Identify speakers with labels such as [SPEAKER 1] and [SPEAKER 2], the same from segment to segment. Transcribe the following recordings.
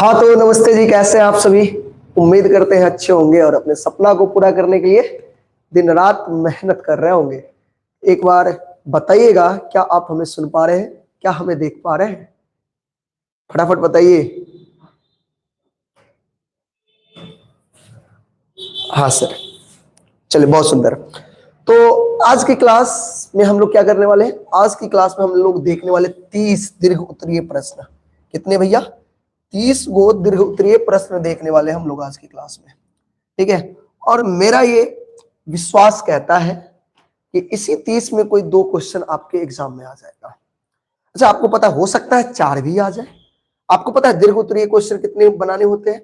[SPEAKER 1] हाँ तो नमस्ते जी, कैसे हैं आप सभी। उम्मीद करते हैं अच्छे होंगे और अपने सपना को पूरा करने के लिए दिन रात मेहनत कर रहे होंगे। एक बार बताइएगा, क्या आप हमें सुन पा रहे हैं, क्या हमें देख पा रहे हैं? फटाफट बताइए। हाँ सर, चलिए बहुत सुंदर। तो आज की क्लास में हम लोग क्या करने वाले हैं? आज की क्लास में हम लोग देखने वाले 30 दीर्घ उत्तरीय प्रश्न। कितने भैया? 30 गो दीर्घ उत्तरीय प्रश्न देखने वाले हम लोग आज की क्लास में। ठीक है, और मेरा ये विश्वास कहता है कि इसी 30 में कोई 2 क्वेश्चन आपके एग्जाम में आ जाएगा। अच्छा, आपको पता हो सकता है 4 भी आ जाए। आपको पता है दीर्घ उत्तरीय क्वेश्चन कितने बनाने होते हैं?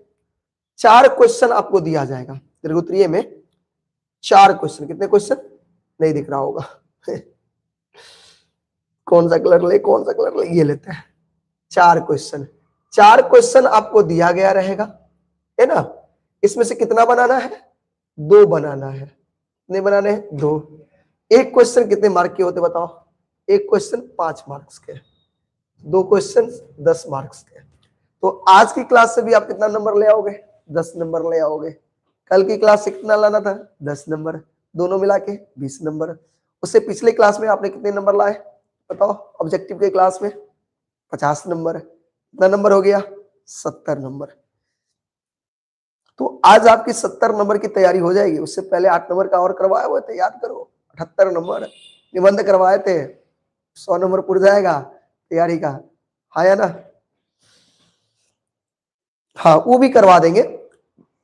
[SPEAKER 1] 4 क्वेश्चन आपको दिया जाएगा दीर्घ उत्तरीय में। 4 क्वेश्चन। कितने क्वेश्चन? नहीं दिख रहा होगा। कौन सा कलर ले, कौन सा कलर ले, ये लेते हैं। 4 क्वेश्चन। 4 क्वेश्चन आपको दिया गया रहेगा, है ना। इसमें से कितना बनाना है? 2 बनाना है। कितने बनाने हैं? 2। एक क्वेश्चन कितने मार्क के होते बताओ? एक क्वेश्चन 5 मार्क्स के, 2 क्वेश्चन 10 मार्क्स के। तो आज की क्लास से भी आप कितना नंबर ले आओगे? 10 नंबर ले आओगे। कल की क्लास से कितना लाना था? 10 नंबर। दोनों मिला के 20 नंबर। उससे पिछले क्लास में आपने कितने नंबर लाए बताओ? ऑब्जेक्टिव के क्लास में 50 नंबर। कितना नंबर हो गया? 70 नंबर। तो आज आपकी 70 नंबर की तैयारी हो जाएगी। उससे पहले 8 नंबर का और करवाया हुआ थे, याद करो। 78 नंबर निबंध करवाए थे, 100 नंबर पुर जाएगा तैयारी का। हाँ या ना? हाँ, वो भी करवा देंगे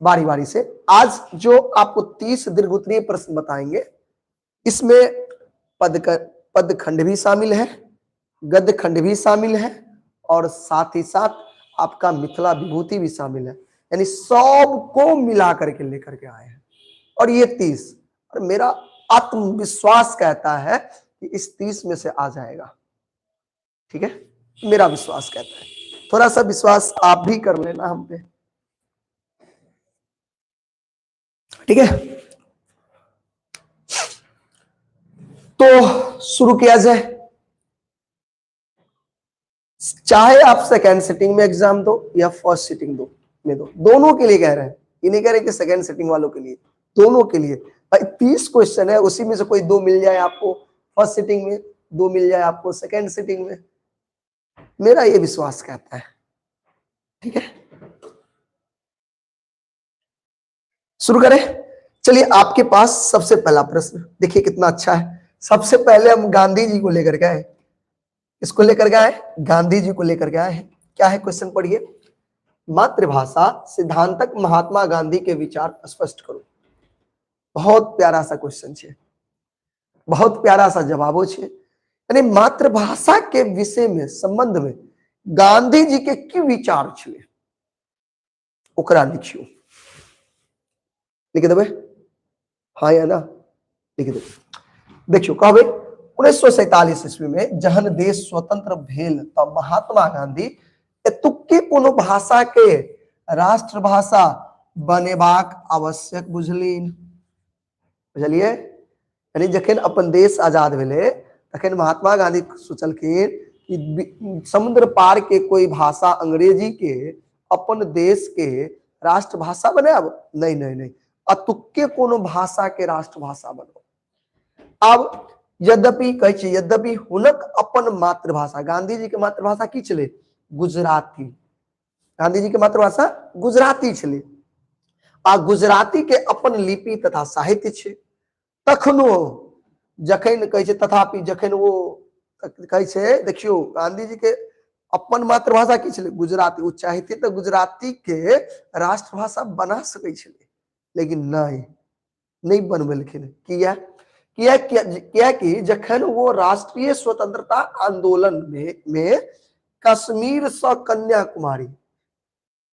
[SPEAKER 1] बारी बारी से। आज जो आपको 30 दीर्घ उत्तरीय प्रश्न बताएंगे, इसमें पद खंड भी शामिल है, गद्य खंड भी शामिल है, और साथ ही साथ आपका मिथिला विभूति भी शामिल है। यानी सबको मिला करके लेकर के आए हैं। और ये 30, और मेरा आत्मविश्वास कहता है कि इस 30 में से आ जाएगा। ठीक है, मेरा विश्वास कहता है। थोड़ा सा विश्वास आप भी कर लेना हम पे। ठीक है, तो शुरू किया जाए। चाहे आप सेकेंड सिटिंग में एग्जाम दो या फर्स्ट सिटिंग दो में दो, दोनों के लिए कह रहे हैं। ये नहीं कह रहे कि सेकेंड सिटिंग वालों के लिए, दोनों के लिए। भाई 30 क्वेश्चन है, उसी में से कोई 2 मिल जाए आपको फर्स्ट सिटिंग में, 2 मिल जाए आपको सेकेंड सिटिंग में, मेरा ये विश्वास कहता है। ठीक है, शुरू करें। चलिए, आपके पास सबसे पहला प्रश्न देखिए कितना अच्छा है। सबसे पहले हम गांधी जी को लेकर के आए। इसको लेकर के आए, गांधी जी को लेकर के आए हैं। क्या है क्वेश्चन? पढ़िए। मातृभाषा सिद्धांतक महात्मा गांधी के विचार स्पष्ट करो। बहुत प्यारा सा क्वेश्चन है, बहुत प्यारा सा जवाबो है। यानी मातृभाषा के विषय में, संबंध में गांधी जी के की विचार छे, ओकरा लिखियो। लिख देवे? हाँ या ना? लिख दे। देखियो, कहबे 1947 ईस्वी में जहन देश स्वतंत्र भेल तब महात्मा गांधी एतुक्के कोनो भाषा के राष्ट्रभाषा बनेबाक आवश्यक बुझलिन। बुझलिए? यानी जखन अपन देश आजाद भेले तखन महात्मा गांधी सोचलखिन कि समुद्र पार के कोई भाषा अंग्रेजी के अपन देश के राष्ट्रभाषा बनाब। नहीं नहीं नहीं, अतुक्के कोनो भाषा के राष्ट्रभाषा बनो। अब यद्यपि कहे छै, यद्यपि हुनक अपन मातृभाषा, गांधी जी के मातृभाषा की छले? गुजराती। गांधी जी के मातृभाषा गुजराती छले, आ गुजराती के अपन लिपि तथा साहित्य छे। तखनो जखन कहे छै, तथापि जखन वो कहे छै, देखियो गांधी जी के अपन मातृभाषा की छले? गुजराती। वो चाहते तो गुजराती के राष्ट्रभाषा बना सकै छले, लेकिन नहीं बनवेलखिन। किया? कि जखन वो राष्ट्रीय स्वतंत्रता आंदोलन में कश्मीर से कन्याकुमारी,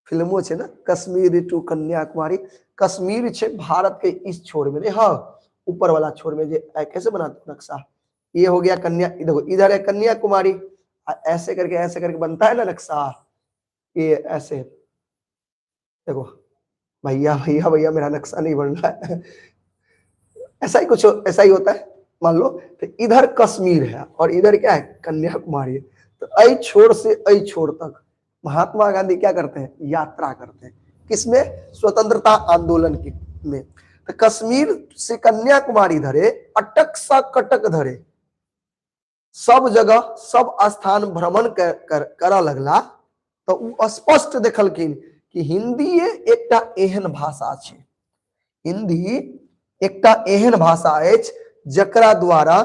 [SPEAKER 1] फिल्मों छे ना, कश्मीर टू कन्याकुमारी। कश्मीर छे भारत के इस छोर में, हाँ ऊपर वाला छोर में, कैसे बनाते नक्शा, ये हो गया कन्या, देखो इधर है कन्याकुमारी, ऐसे करके बनता है ना नक्शा, ये ऐसे। देखो भैया भैया भैया, मेरा नक्शा नहीं बन रहा है। ऐसा ही कुछ, ऐसा ही होता है। मान लो तो इधर कश्मीर है और इधर क्या है? कन्याकुमारी। तो ऐ छोर से ऐ छोर तक महात्मा गांधी क्या करते हैं, यात्रा करते हैं, किसमें, स्वतंत्रता आंदोलन के में। तो कश्मीर से कन्याकुमारी धरे अटक सा कटक धरे, सब जगह सब स्थान भ्रमण करा लगला। तो उ स्पष्ट देखलखिन कि हिंदी एकटा एहन भाषा छै, हिंदी एकटा एहन भाषा अछि जकरा द्वारा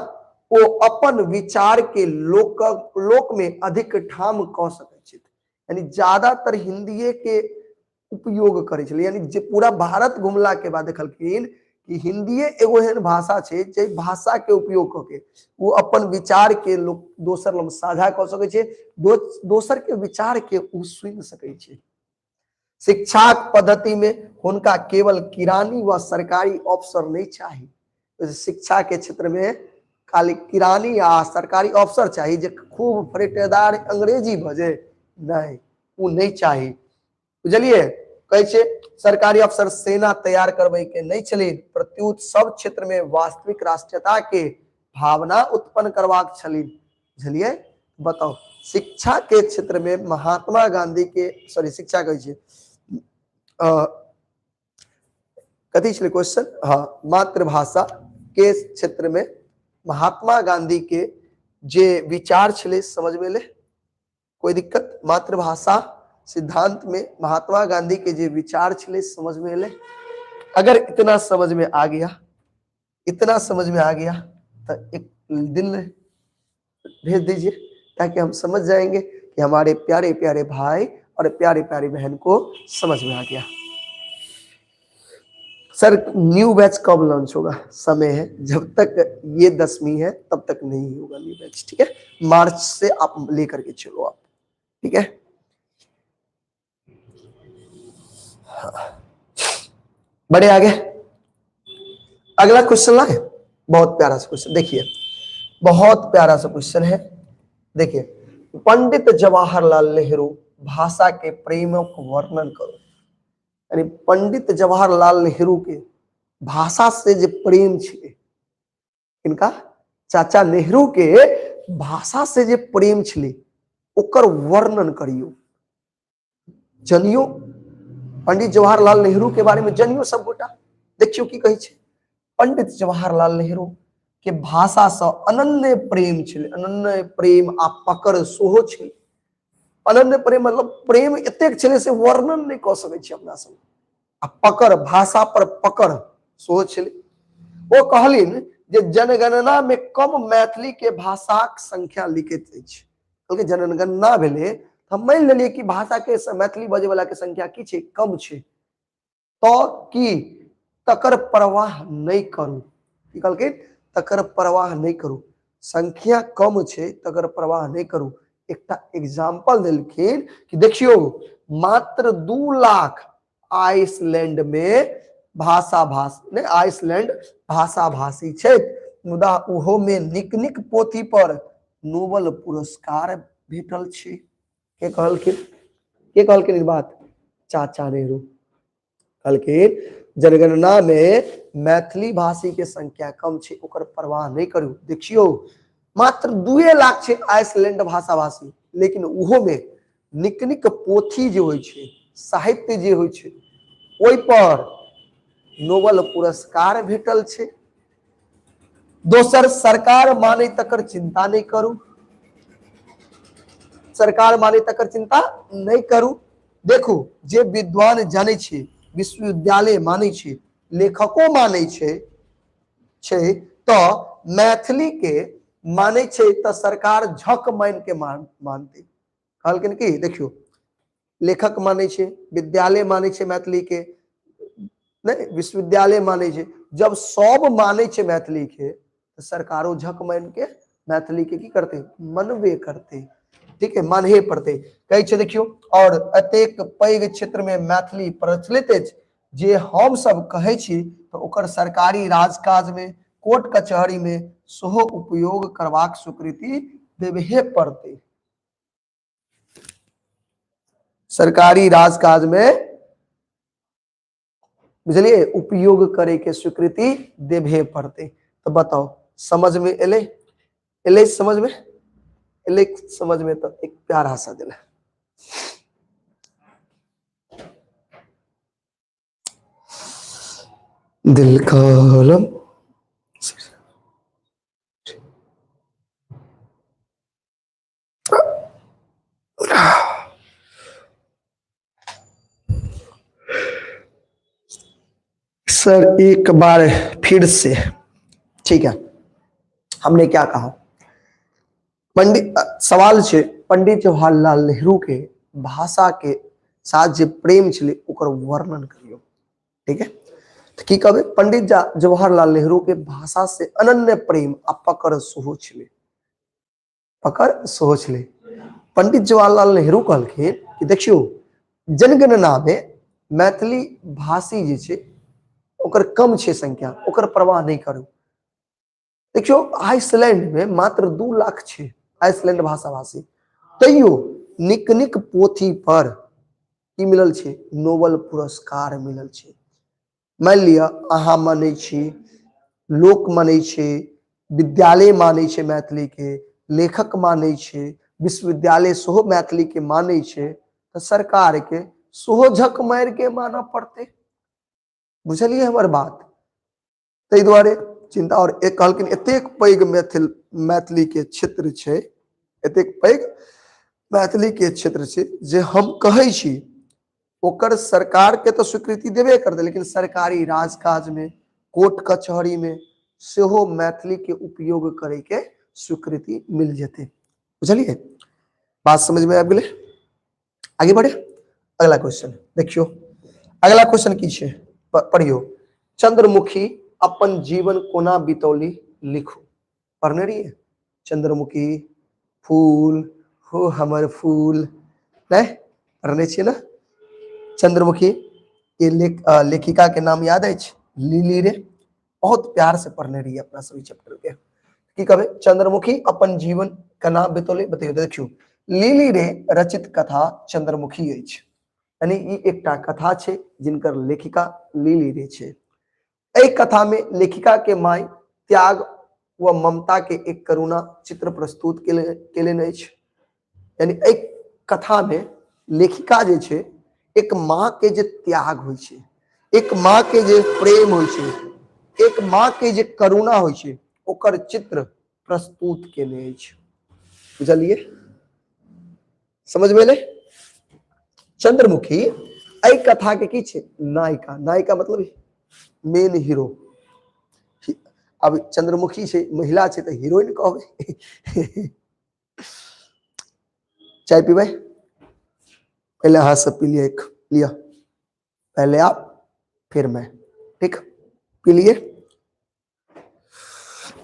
[SPEAKER 1] ओ अपन विचार के लोक में अधिक ठाम क सकै छै। यानी ज्यादातर हिंदीए के उपयोग करे छले, यानी जे पूरा भारत घुमला के बाद देखलखिन कि हिंदीए एगो एहन भाषा छै जे भाषा के उपयोग करके वो अपन विचार के लोग दोसर लग साझा कर सकै छै, दोसर के विचार के उ सुन सकै छै। शिक्षा पद्धति में हुनका केवल किरानी व सरकारी अफसर नहीं चाहिए, शिक्षा के क्षेत्र में खाली किरानी आ सरकारी अफसर चाहिए जे खूब फरेटेदार अंग्रेजी बजे, नहीं वो नहीं चाहिए। बुझलिए, कहै छै सरकारी अफसर सेना तैयार करबे के नहीं छलिन, प्रत्युत सब क्षेत्र में वास्तविक राष्ट्रीयता के भावना उत्पन्न करवाक छलिन। बुझलिए, बताओ शिक्षा के क्षेत्र में महात्मा गांधी के, सॉरी शिक्षा कहै छै कथी छलै क्वेश्चन, हाँ, मातृभाषा के क्षेत्र में महात्मा गांधी के जे विचार छले समझ में ले, कोई दिक्कत, मातृभाषा सिद्धांत में महात्मा गांधी के जे विचार छले समझ में ले। अगर इतना समझ में आ गया, इतना समझ में आ गया तो एक दिल भेज दीजिए ताकि हम समझ जाएंगे कि हमारे प्यारे प्यारे भाई और प्यारे प्यारे बहन को समझ में आ गया। सर न्यू बैच कब लॉन्च होगा, समय है, जब तक ये 10वीं है तब तक नहीं होगा न्यू बैच, ठीक है, मार्च से आप लेकर के चलो आप, ठीक है। बड़े आगे अगला क्वेश्चन लाए, बहुत प्यारा सा क्वेश्चन, देखिए बहुत प्यारा सा क्वेश्चन है। देखिए, पंडित जवाहरलाल नेहरू भाषा के प्रेम को वर्णन करो। यानी पंडित जवाहरलाल नेहरू के भाषा से जो प्रेम छे, इनका चाचा नेहरू के भाषा से जो प्रेम छे ओकर वर्णन करियो। जनियो पंडित जवाहरलाल नेहरू के बारे में जनियो सब गोटा, देखियो की कहे छे, पंडित जवाहरलाल नेहरू के भाषा से अनन्य प्रेम छे, अनन्य प्रेम आ पकड़ सोहो छे। अनन्य प्रेम मतलब प्रेम एतेक छे से वर्णन नहीं कर सके छी अपना सब, आ पकड़ भाषा पर पकड़ सोहो छे। वो कहलिन जे जनगणना में कम मैथिली के भाषाक संख्या लिखित अछि, क्योंकि जनगणना भेले हम मान लेलिए कि भाषा के मैथिली बजे वाला के संख्या की छे, कम छे, तो कि तकर परवाह नहीं करू, की कहलके तकर परवाह नहीं करू, संख्या कम छे तकर परवाह नहीं करू। एकटा एग्जाम्पल देलखिन कि देखियो मात्र 2 लाख आइसलैंड में भाषा भाषी, आइसलैंड भाषा भाषी छे, मुदा उहो में निक निक पोथी पर नोबेल पुरस्कार भेटल छे। के कहलखिन बात, चाचा नेहरू कहलखिन जनगणना में मैथिली भाषी के संख्या कम छे, ओकर परवाह नहीं करू। देखियो मात्र 2 लाख छे आइसलैंड भाषा भाषी, लेकिन उहो में निक निक पोथी जे होय छे, साहित्य जे होय छे, ओय पर नोबेल पुरस्कार भेटल छे। दोसर, सरकार माने तकर चिंता नहीं करू, सरकार माने तकर चिंता नहीं करू। देखो जे विद्वान जाने छे, विश्वविद्यालय माने छे, लेखकों माने छे तो मैथिली के माने छे तो सरकार झक मान के मानते। कहलखिन कि देखियो लेखक माने छे, विद्यालय माने छे मैथिली के, नहीं विश्वविद्यालय माने छे, जब सब माने छे मैथिली के तो सरकारों झक मान के मैथिली के की करते, मनबे करते, ठीक है, मानहे पड़ते। कहे छे देखियो, और अतेक पैघ क्षेत्र में मैथिली प्रचलित अछि जे हम सब कहे छी तो ओकर सरकारी राजकाज में, कोर्ट कचहरी में सोहो उपयोग करवाक स्वीकृति देबहे पड़ते। सरकारी राजकाज में बुझलिए उपयोग करे के स्वीकृति देबहे पड़ते। तो बताओ समझ में एले समझ में तो एक प्यारा सा दिल है। दिल का आलम। सर एक बार फिर से, ठीक है, हमने क्या कहा? सवाल छे पंडित जवाहरलाल नेहरू के भाषा के साथ जे प्रेम छे ओकर वर्णन करियो। ठीक है, तो की कहबे? पंडित जवाहरलाल नेहरू के भाषा से अनन्य प्रेम आ पकड़ सोहो छे। पकड़ सोहो छे। पंडित जवाहरलाल नेहरू कहलखिन कि देखियो, जनगणना में मैथिली भाषी जे छे ओकर कम छे संख्या, ओकर परवाह नहीं करू। देखियो, आइसलैंड में मात्र 2 लाख छे आइसलैंड भाषा भाषी, तैयो निक निक पोथी पर की मिलल छे? नोबेल पुरस्कार मिलल छे। मान लिया अहाँ माने छी, लोक माने छे, विद्यालय माने छे मैथिली के, लेखक माने छे, विश्वविद्यालय सोहो मैथिली के माने छे, तो सरकार के सोहो झक मार के माना पड़ते। बुझलिए हमर बात? तै दुआरे चिंता। और एक कहलखिन एतेक पैघ मैथिली के क्षेत्र छे, एतेक पैघ मैथिली के क्षेत्र छे जे हम कहै छी ओकर सरकार के तो स्वीकृति देबे कर दे, लेकिन सरकारी राजकाज में, कोर्ट कचहरी में सेहो मैथिली के उपयोग करे के स्वीकृति मिल जेते। बुझलिए? बात समझ में आबि गेलै? आगे बढ़े, अगला क्वेश्चन देखियो। अगला क्वेश्चन की छे? पढ़ियो। चंद्रमुखी अपन जीवन कोना बितौली लिखो। पढ़ने रहिए? चंद्रमुखी फूल हो हमर फूल, नहीं पढ़ने छे ना? चंद्रमुखी ये लेखिका के नाम याद है? लिली रे। बहुत प्यार से पढ़ने रहिए अपना सभी चैप्टर के। की कहबे? चंद्रमुखी अपन जीवन केना बितौली बताइयो। देखियो, लिली रे रचित कथा चंद्रमुखी अछि, यानी ई एकटा कथा छे जिनकर लेखिका लिली रे छे। एहि कथा में लेखिका के माय त्याग व ममता के एक करुणा चित्र प्रस्तुत केलेन अछि। यानी एक कथा में लेखिका जे छे एक माँ के जे त्याग होय छे, एक माँ के जे प्रेम होय छे, एक माँ के जे करुणा होय छे, ओकर चित्र प्रस्तुत केने अछि। बुझलिए? समझ में ले? चंद्रमुखी एहि कथा के की छे? नायिका। नायिका मतलब मेन हीरो। अब चंद्रमुखी छे, महिला छे, तो हीरोइन कहबे। चाय पीबे? पहले हाथ से पी लिया, एक लिया, पहले आप फिर मैं, ठीक? पी लिए?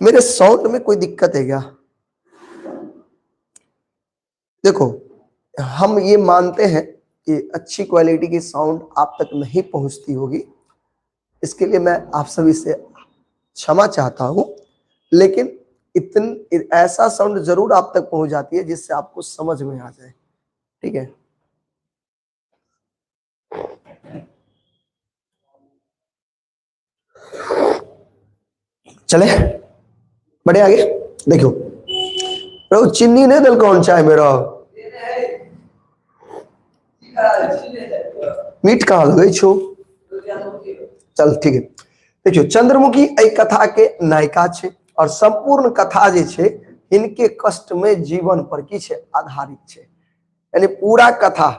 [SPEAKER 1] मेरे साउंड में कोई दिक्कत है क्या? देखो, हम ये मानते हैं कि अच्छी क्वालिटी की साउंड आप तक नहीं पहुंचती होगी, इसके लिए मैं आप सभी से क्षमा चाहता हूं, लेकिन ऐसा साउंड जरूर आप तक पहुंच जाती है जिससे आपको समझ में आ जाए। ठीक है? चले बड़े आगे। देखो, चीनी नहीं दल कौन चाय मेरा, मीठ कहाँ लगे छो? चल ठीक है। देखियो, चंद्रमुखी ए कथा के नायिका छे और संपूर्ण कथा जे छे इनके कष्ट में जीवन पर की छे? आधारित छे। यानी पूरा कथा,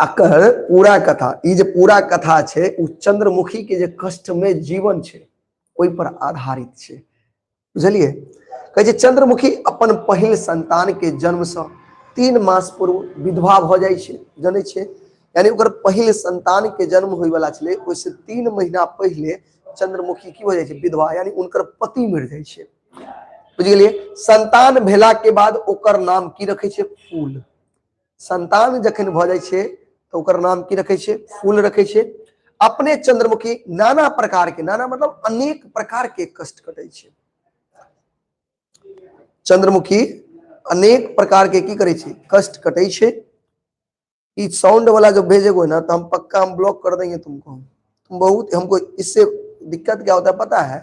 [SPEAKER 1] अकर पूरा कथा, ई जे पूरा कथा छे उ चंद्रमुखी के जे कष्ट में जीवन छे ओई पर आधारित छे। बुझलिए? कहे छे चंद्रमुखी अपन पहिल संतान के जन्म से 3 मास पूर्व विधवा भ जाय छे। जाने छे? यानी ओकर पहिल संतान के जन्म होय वाला छले, ओइसे 3 महीना पहले चंद्रमुखी की हो जाय छे? विधवा, यानी उनकर पति मर जाय छे। बुझ गेलिए? संतान भेला के बाद ओकर नाम की रखे छे? फूल। संतान जखन भ जाय छे तो ओकर नाम की रखे छे? फूल रखे छे। अपने चंद्रमुखी नाना प्रकार के, नाना मतलब अनेक प्रकार के कष्ट कटे छे। चंद्रमुखी अनेक प्रकार के की करे छे? कष्ट कटे छे। ई साउंड वाला जो भेजेगो ना तो हम पक्का हम ब्लॉक कर देंगे तुमको। तुम बहुत, हमको इससे दिक्कत क्या होता है पता है?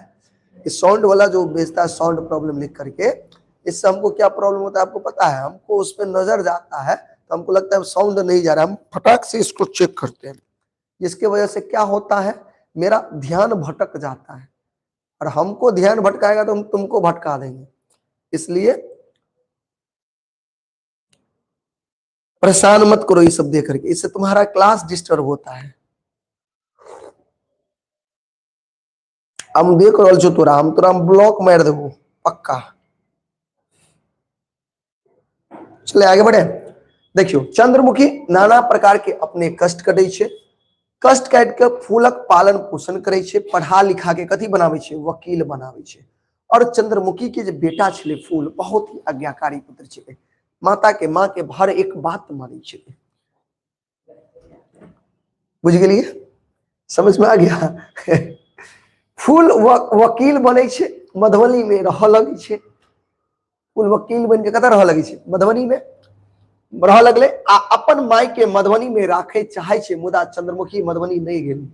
[SPEAKER 1] इस साउंड वाला जो भेजता है साउंड प्रॉब्लम लिख करके, इससे हमको क्या प्रॉब्लम होता है आपको पता है? हमको उस पर नजर जाता है तो हमको लगता है साउंड नहीं जा रहा, हम फटाक से इसको चेक करते हैं। जिसके वजह से क्या होता है, मेरा ध्यान भटक जाता है, और हमको ध्यान भटकाएगा तो हम तुमको भटका देंगे। इसलिए परेशान मत करो ये सब देख करके, इससे तुम्हारा क्लास डिस्टर्ब होता है। हम देख रहा छो तोरा, हम तोरा ब्लॉक मार देबो पक्का। चले आगे बढ़े। देखियो, चंद्रमुखी नाना प्रकार के अपने कष्ट कटे छे, कष्ट काट के फूलक पालन पोषण करे छे, पढ़ा लिखा के कथी बनावे छे, वकील बनावे छे। और चंद्रमुखी के जो बेटा छे फूल बहुत ही आज्ञाकारी पुत्र छे, माता के माँ के हर एक बात माने छे। बुझ गेलिए, समझ में आ गया। फूल वकील बने छे, मधुबनी में रह लगे छे। फूल वकील बन के कतऽ रह लगे छे, मधुबनी में रह लगले। आ अपन माय के मधुबनी में राखे चाहे छे, मुदा चंद्रमुखी मधुबनी नहीं गेल।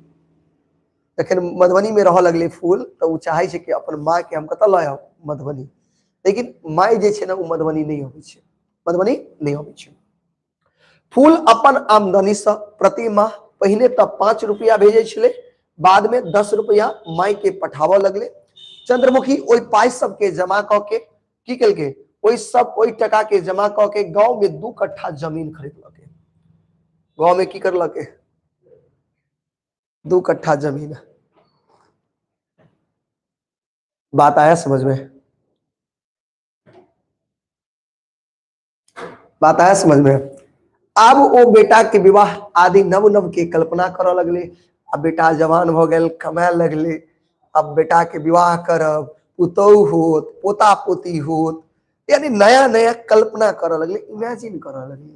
[SPEAKER 1] जखन मधुबनी में रह लगले फूल तो वो चाहे छे कि अपन माँ के हम कतऽ लायब, मधुबनी। लेकिन माय जे छे ना वो मधुबनी नहीं होवे छे, मधुबनी नहीं होवे छे। फूल अपन आमदनी से प्रति माह पहिने तब 5 रुपया भेजे छले, बाद में 10 रुपया माय के पठावा लगले। चंद्रमुखी ओई पाई सब के जमा क के की केलके, ओई टका के जमा क के गांव में 2 कट्ठा जमीन खरीदलके। गांव में की करलके, 2 कट्ठा जमीन। बात आया समझ में, बात आया समझ में। अब वो बेटा के विवाह आदि नव नव के कल्पना कर लगले। अब बेटा जवान हो गए, कमाए लगले। अब बेटा के विवाह करब, पुतौह होत, पोता पोती होत, यानी नया नया कल्पना कर लगले, इमेजिन कर लगले।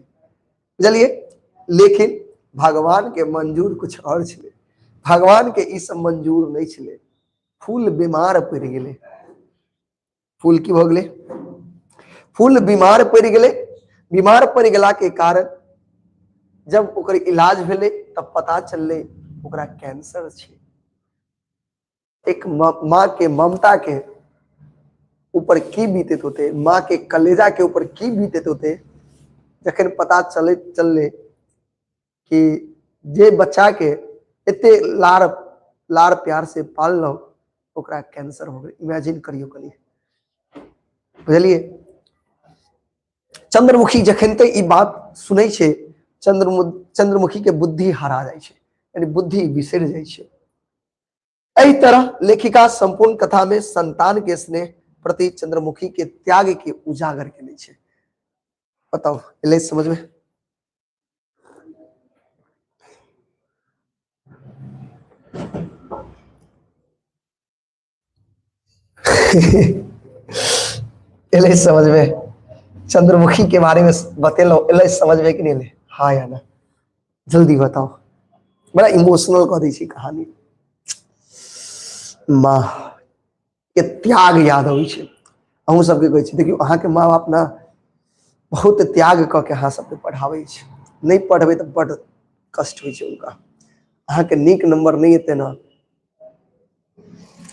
[SPEAKER 1] बुझलिए, लेकिन भगवान के मंजूर कुछ और छे। भगवान के ई सब मंजूर नहीं छे। फूल बीमार पड़ गेले। फूल की भ गेले, फूल बीमार पड़ गेले। बीमार पड़ गेला के कारण जब ओकर इलाज भेले तब पता चलले ओकरा कैंसर छे। एक माँ के ममता के ऊपर की बीतत होते, माँ के कलेजा के ऊपर की बीतत होते, जखन पता चलले कि जे बच्चा के इतने लार प्यार से पाललो ओकरा कैंसर हो गए। इमेजिन करियो कनी, बुझलिए। चंद्रमुखी जखन ते ई बात सुनै छे, चंद्रमुखी के बुद्धि हरा जाय छे, यानी बुद्धि बिसर जाय छे। एही तरह लेखिका संपूर्ण कथा में संतान के स्नेह प्रति चंद्रमुखी के त्याग के उजागर केने छे। बताओ, एले समझ में। एले समझ में, चंद्रमुखी के बारे में बतेलो, एले समझ में कि नहीं ले? हाँ या ना, जल्दी बताओ। बड़ा इमोशनल कर दी छी कहानी। माँ के त्याग याद आबै छै। अहूँ सबके कहै छी, देखियो अहाँ के माँ बाप ना बहुत त्याग क के अहाँ सबके पढ़ाबै छै। नहीं पढ़बै तो बड़ कष्ट होइ छै उनका। अहाँ के नीक नंबर नहीं एते ना,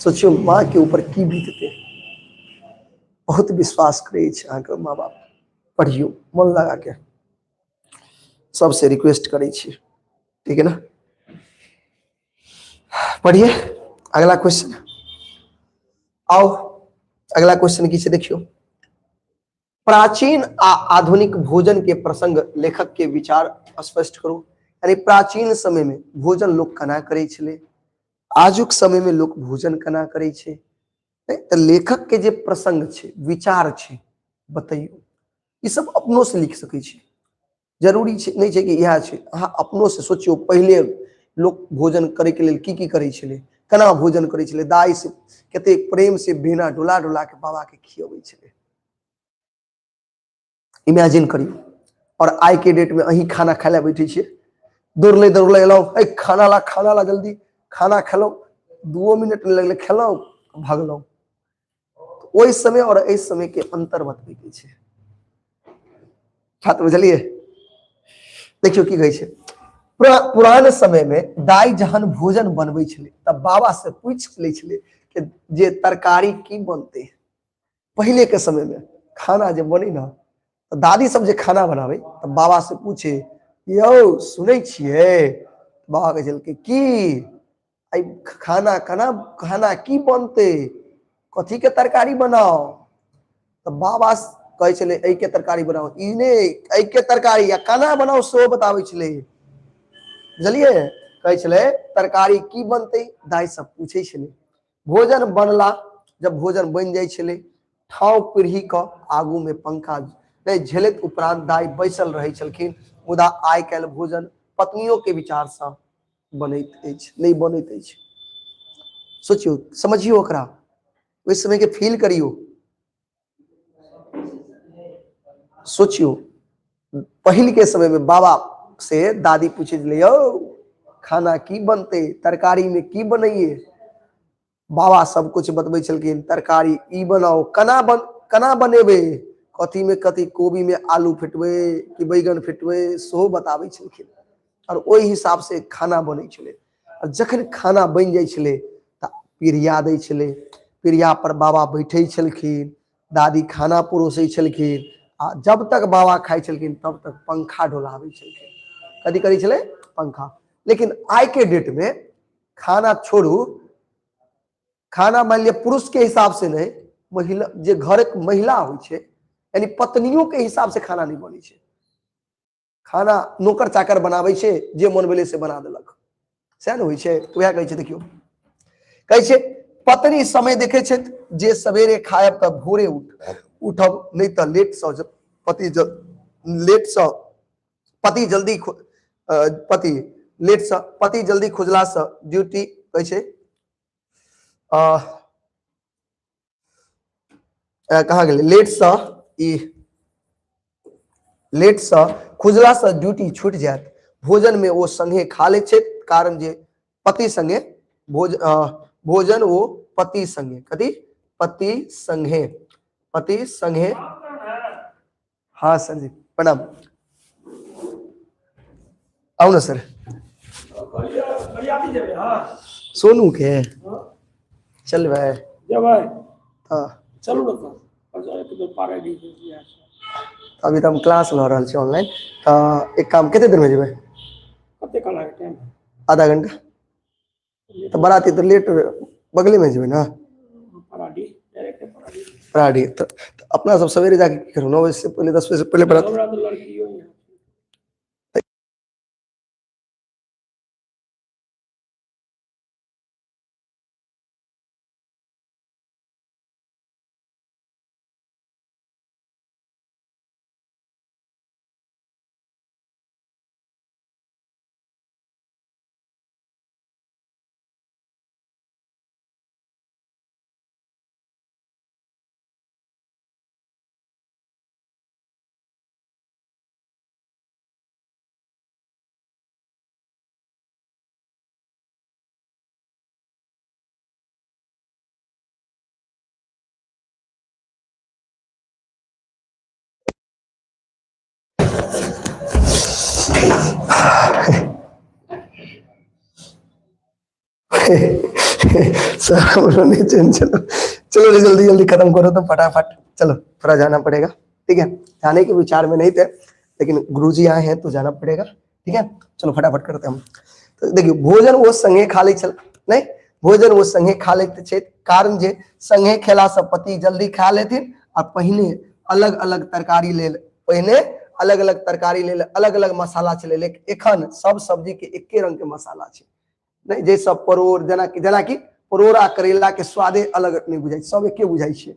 [SPEAKER 1] सोचियो माँ के ऊपर की बीतते। बहुत विश्वास करे छै अहाँ के माँ बाप। पढ़ियो मन लगा के, सबसे रिक्वेस्ट करे छी, ठीक है ना। पढ़िए अगला क्वेश्चन। आओ अगला क्वेश्चन की देखियो। प्राचीन आधुनिक भोजन के प्रसंग लेखक के विचार स्पष्ट करो। यानी प्राचीन समय में भोजन लोग कना करे छले, आजुक समय में लोग भोजन कना करे छे। तो लेखक के जे प्रसंग छे, विचार छे, बताइयो। ये सब अपनों से लिख सके छे, जरूरी छे नहीं छे कि यह छे। अहाँ अपनों से सोचियो, पहले लोग भोजन करे के लिए की करे छले, कना भोजन करे छले, दाई से कते प्रेम से बेना डोला डोला के बाबा के खियावे छले। इमेजिन करियो। और आज के डेट में अही खाना खाए ला बैठे छे, दौड़ले एलो, खाना ला जल्दी, खाना खेलो, 2 मिनट नहीं लगले, खेलो भागलो। ओई समय और इस समय के अंतर बतबे के छे। बात बुझलिए। देखियो की कहै छे, पुरान समय में दाई जहन भोजन बनबै छले तब बाबा से पूछ ले छले कि जे तरकारी की बनते। पहले के समय में खाना जे बने ना, तो दादी सब जे खाना बनावे तो बाबा से पूछे, यो सुनै छिए बाबा कहै छलकै की आई खाना खाना खाना की बनते, कथी के तरकारी बनाओ, तो बाबा कहै छलै एहि के तरकारी बनाओ, ई ने एहि के तरकारी या खाना बनाओ सेहो बताबै छलै। बुझलिए, कहै छलै तरकारी की बनते, दाई सब पूछे छलै। भोजन बनला, जब भोजन बन जाय छलै, ठाव पीढ़ी क आगू में पंखा नहीं झेलैत उपरांत दाई बैसल रहै छलखिन। मुदा आइ काल्हि भोजन पत्नियों के विचार से बनैत अछि, नहीं बनैत अछि। सोचियो, समझियो ओकरा, ओहि समय के फील करियो। सोचियो, पहिल के समय में बाबा से दादी पूछे छलै, यौ खाना की बनते, तरकारी में की बनैये। बाबा सब कुछ बतबै छलखिन, तरकारी ई बनाओ, कना बनेबे, कथी में कथी, कोबी में आलू फेटबै कि बैगन फेटबै सेहो बताबै छलखिन। और ओहि हिसाब से खाना बनै छलै। और जखन खाना बन जाइ छलै तऽ पीढ़िया दै छलै, पीढ़िया पर बाबा बैठे छलखिन, दादी खाना परोसै छलखिन, आ जब तक बाबा खाइ छलखिन तब तक पंखा डोलाबै छलखिन। कथी करै छलै, पंखा। लेकिन आइ के डेट में खाना छोड़ू, खाना मान लिया पुरुष के हिसाब से नहीं, महिला जे घर महिला होइ छै, यानी पत्नियों के हिसाब से खाना नहीं बनै छै। खाना नौकर चाकर बनाबै छै, जे मन भेलै से बना देलक, सएह ने होइ छै। वएह कहै छै, देखियो कहै छै पत्नी समय देखे छै, जे सवेरे खायब तऽ भोरे उठब, नहीं तऽ लेट से लेट से पति जल्दी खुजला से ड्यूटी कहै छै कहाँ गेलै, लेट से खुजला से ड्यूटी छूट जायत, भोजन में वो संगे खा ले छै, कारण जे पति संगे भोजन वो पति संगे, कथी पति संगे। हाँ सर जी प्रणाम, आओ ना सर। सोनू के चलबै, हाँ चलू अभी तो हम क्लास ल रहल छी ऑनलाइन। एक काम, कते देर में जेबै, आधा घंटा, तो बराती तो लेट बगले में जेबै ना, पराडी तो अपना सब सवेरे जाके की करू, 9 बजे से पहले 10 बजे से पहले बराती। चलो चलो जल्दी जल्दी खत्म करो तो फटाफट, चलो थोड़ा जाना पड़ेगा, ठीक है। जाने के विचार में नहीं थे, लेकिन गुरुजी आए हैं तो जाना पड़ेगा, ठीक है। चलो फटाफट करते हम। तो देखियो, भोजन वो संगे खा ले नहीं, भोजन वो संगे खा लेते छे, कारण जे संगे खेला से पति जल्दी खा लेथिन, आ पहिने अलग अलग तरकारी लेल, पहिने अलग अलग तरकारी लेल अलग अलग मसाला छलै, लेकिन एखन सब सब्जी के एके रंग के मसाला छै। नहीं जे सब परोड़, जेना कि परोड़ आ करेला के स्वादे अलग नहीं बुझाई, सब एके बुझाई छै।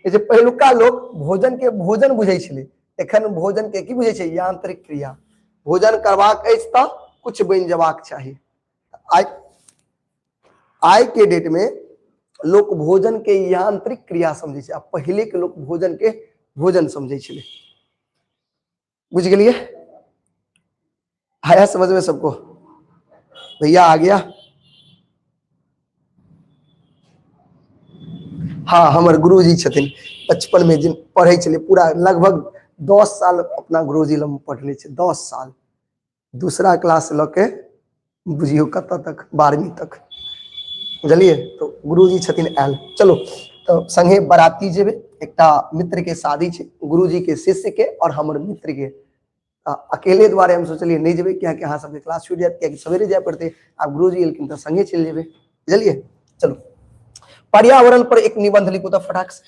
[SPEAKER 1] जे पहिलुका लोग भोजन के भोजन बुझै छलै, एखन भोजन के की बुझै छै, यांत्रिक क्रिया। भोजन करबाक अछि तऽ कुछ बनि जेबाक चाही। आइ के डेट में लोग भोजन के यांत्रिक क्रिया समझे छै, पहले के लोग भोजन के भोजन समझे छलै। बुझ गेलिए, आया समझ में सबको, भैया आ गया। हाँ हमर गुरुजी छथिन, बचपन में जिन पढ़े छले, पूरा लगभग 10 साल अपना गुरुजी लग पढ़ले छे, 10 साल, दूसरा क्लास ल के बुझियो कत तक, 12वीं तक, बुझलिए। तो गुरुजी छथिन आयल, चलो तो संगे बराती जेबे, एकटा मित्र के शादी छे, गुरुजी के शिष्य के और हमर मित्र के, अकेले द्वारे हम सोचलिए नहीं जेबे क्या कि अहाँ सबके क्लास छूट जाए क्या सवेरे जाए पड़ते आप गुरुजी एलखिन तो संगे चल जेबे बुझलिए। चलो पर्यावरण पर एक निबंध लिखू तो फटाक से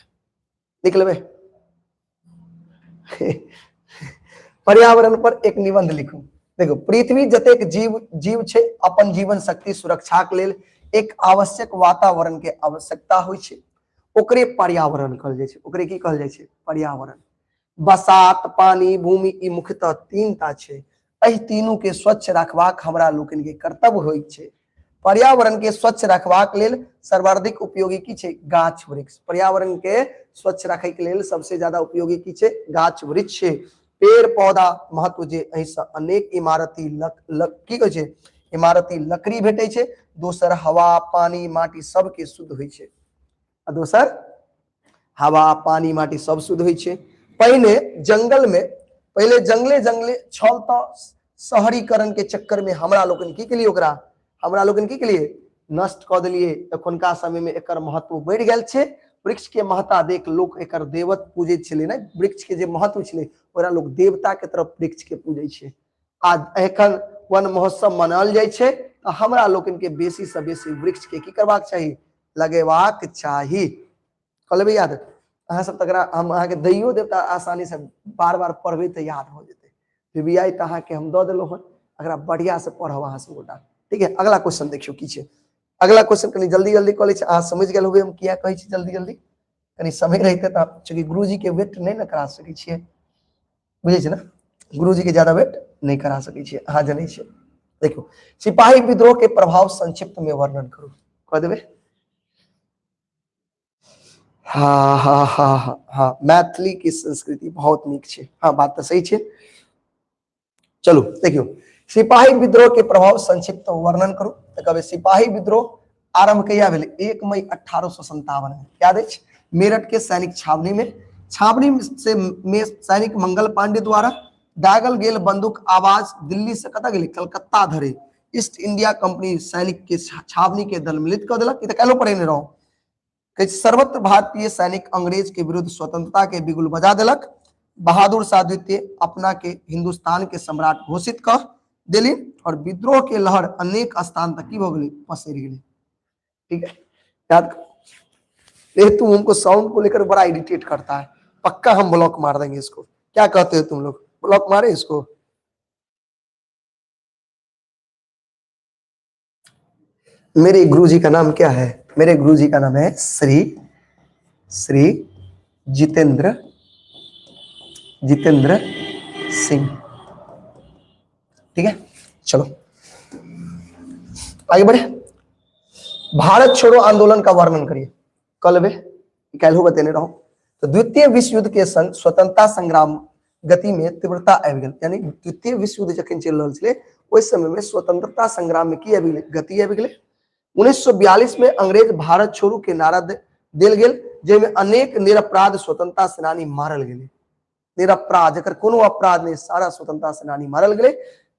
[SPEAKER 1] लिख लेबे पर्यावरण पर एक निबंध लिखू। देखो पृथ्वी जतेक जीव छे अपन जीवन शक्ति सुरक्षा के लेल एक आवश्यक वातावरण के आवश्यकता होइ छे ओकरे पर्यावरण कहल जाय छे। ओकरे की कहल जाय छे? पर्यावरण। बसात पानी भूमि ई मुख्यतः तीन टा छे। एहि तीनू के स्वच्छ रखबाक हमरा लोकनि के कर्तव्य होइ छे। पर्यावरण के स्वच्छ रखबाक लेल सर्वाधिक उपयोगी की छे? गाछ वृक्ष। पर्यावरण के स्वच्छ रखे के लेल सबसे ज्यादा उपयोगी की छे? गाछ वृक्ष छे। पेड़ पौधा महत्व जे एहि से अनेक इमारती की कहे छे? इमारती लकड़ी भेटे छे। दोसर हवा पानी माटी सबके शुद्ध होइ छे। आ दोसर हवा पानी माटी सब शुद्ध होइ छे। पहले जंगले छल तो शहरीकरण के चक्कर में हमरा लोगन की के लिए ओकरा हमरा लोगन की के लिए नष्ट क दिलिए। एखुनका समय में एकर महत्व बढ़ गेल छे। वृक्ष के महत्ता देख लोग एकर देवत पूजे छले ना। वृक्ष के जे महत्व छले ओकरा लोग देवता के तरफ वृक्ष के पूजे छे। आज एखन वन महोत्सव मनाल जाय छे तो हमरा लोगन के बेसी से बेसी वृक्ष के की करबाक चाहिए? लगेबाक चाहिए। कहले याद अहाँ सब तकरा हम अहाँ के दैयो देवता आसानी से बार बार पढ़बे तो याद हो जेते। पीबीआई तो अहाँ के हम द देलो हन अगरा बढ़िया से पढ़ब अहाँ सब गोटा। ठीक है अगला क्वेश्चन देखियो की छे। अगला क्वेश्चन कनी जल्दी जल्दी क लै छी। अहाँ समझ गेल होबे हम किया कहै छी जल्दी जल्दी कनी समय रहते तो चूंकि गुरुजी के वेट नहीं ना करा सकै छिए बुझे छे ना। गुरुजी के ज्यादा वेट नहीं करा सकै छिए अहाँ जानै छिए। देखो सिपाही विद्रोह के प्रभाव संक्षिप्त में वर्णन करू कह देबे। हाँ हाँ हाँ हाँ हाँ मैथिली की संस्कृति बहुत नीक छे। हाँ बात तो सही छे। चलो देखियो सिपाही विद्रोह के प्रभाव संक्षिप्त वर्णन करू तो कहबे सिपाही विद्रोह आरंभ कहिया भेले? 1 मई 1857 में याद है मेरठ के सैनिक छावनी में सैनिक मंगल पांडे द्वारा दागल गेल बंदूक आवाज दिल्ली से कता गेले? कलकत्ता धरे ईस्ट इंडिया कंपनी सैनिक के छावनी के दल मिलित कर देलक। तो कहलो पढ़े रहो सर्वत्र भारतीय सैनिक अंग्रेज के विरुद्ध स्वतंत्रता के बिगुल बजा देलक। बहादुर शाह द्वितीय अपना के हिंदुस्तान के सम्राट घोषित कर दिली और विद्रोह के लहर अनेक स्थान तक की हो गई पसर गई। ठीक है याद तू हमको साउंड को लेकर बड़ा इरिटेट करता है। पक्का हम ब्लॉक मार देंगे इसको। क्या कहते हो तुम लोग? ब्लॉक मारे इसको। मेरे गुरुजी का नाम क्या है? मेरे गुरुजी का नाम है श्री जितेंद्र सिंह। ठीक है चलो आगे बढ़े। भारत छोड़ो आंदोलन का वर्णन करिए। कल कहलू बतेने रहो। तो द्वितीय विश्व युद्ध के संग स्वतंत्रता संग्राम गति में तीव्रता आबि गेल। यानी द्वितीय विश्व युद्ध जखन चल रहल छले ओहि समय में स्वतंत्रता संग्राम में की आबि गति आबि गेलै। 1942 में अंग्रेज भारत छोड़ू के नारा देल गेल जेमे अनेक निरपराध स्वतंत्रता सेनानी मारल गेले। निरपराध जकर कोनो अपराध नहीं सारा स्वतंत्रता सेनानी मारल गेले।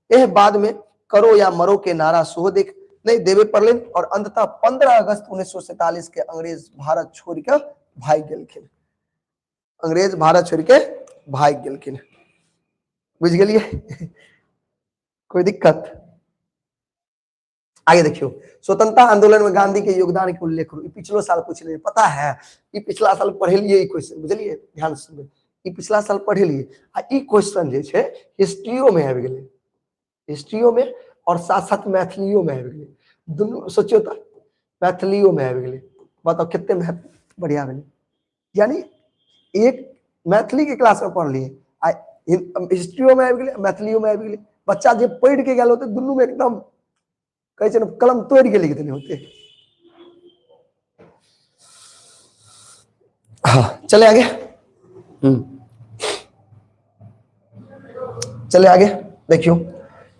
[SPEAKER 1] एह बाद में करो या मरो के नारा सोहो देख नहीं देवे पड़ले और अंततः 15 अगस्त 1947 के अंग्रेज भारत छोड़ के भाग गेलखिन। अंग्रेज भारत छोड़ के भाग गेलखिन। बुझ गेलिए? कोई दिक्कत? आगे देखियो स्वतंत्रता आंदोलन में गांधी के योगदान के उल्लेख करू। पिछलो साल पूछले पता है ई पिछला साल पढ़े लिए क्वेश्चन बुझलिए ध्यान से सुनबे। ई पिछला साल पढ़े लिए आ ई क्वेश्चन जे छे हिस्ट्रियो में आबि गेलै। हिस्ट्रियो में और साथ साथ मैथिलियो में आबि गेलै। दुनू सोचियो त मैथिलियो में आबि गेलै। बताओ कितने बढ़िया भेलै। यानी एक मैथिली के क्लास में पढ़ लिए आ हिस्ट्रियो में आबि गेलै मैथिलियो में आबि गेलै। बच्चा जे पढ़ के गेल होते दुनू में एकदम कहे छे कलम तोड़ के लिख देने होते। हाँ चले आगे। चले आगे देखियो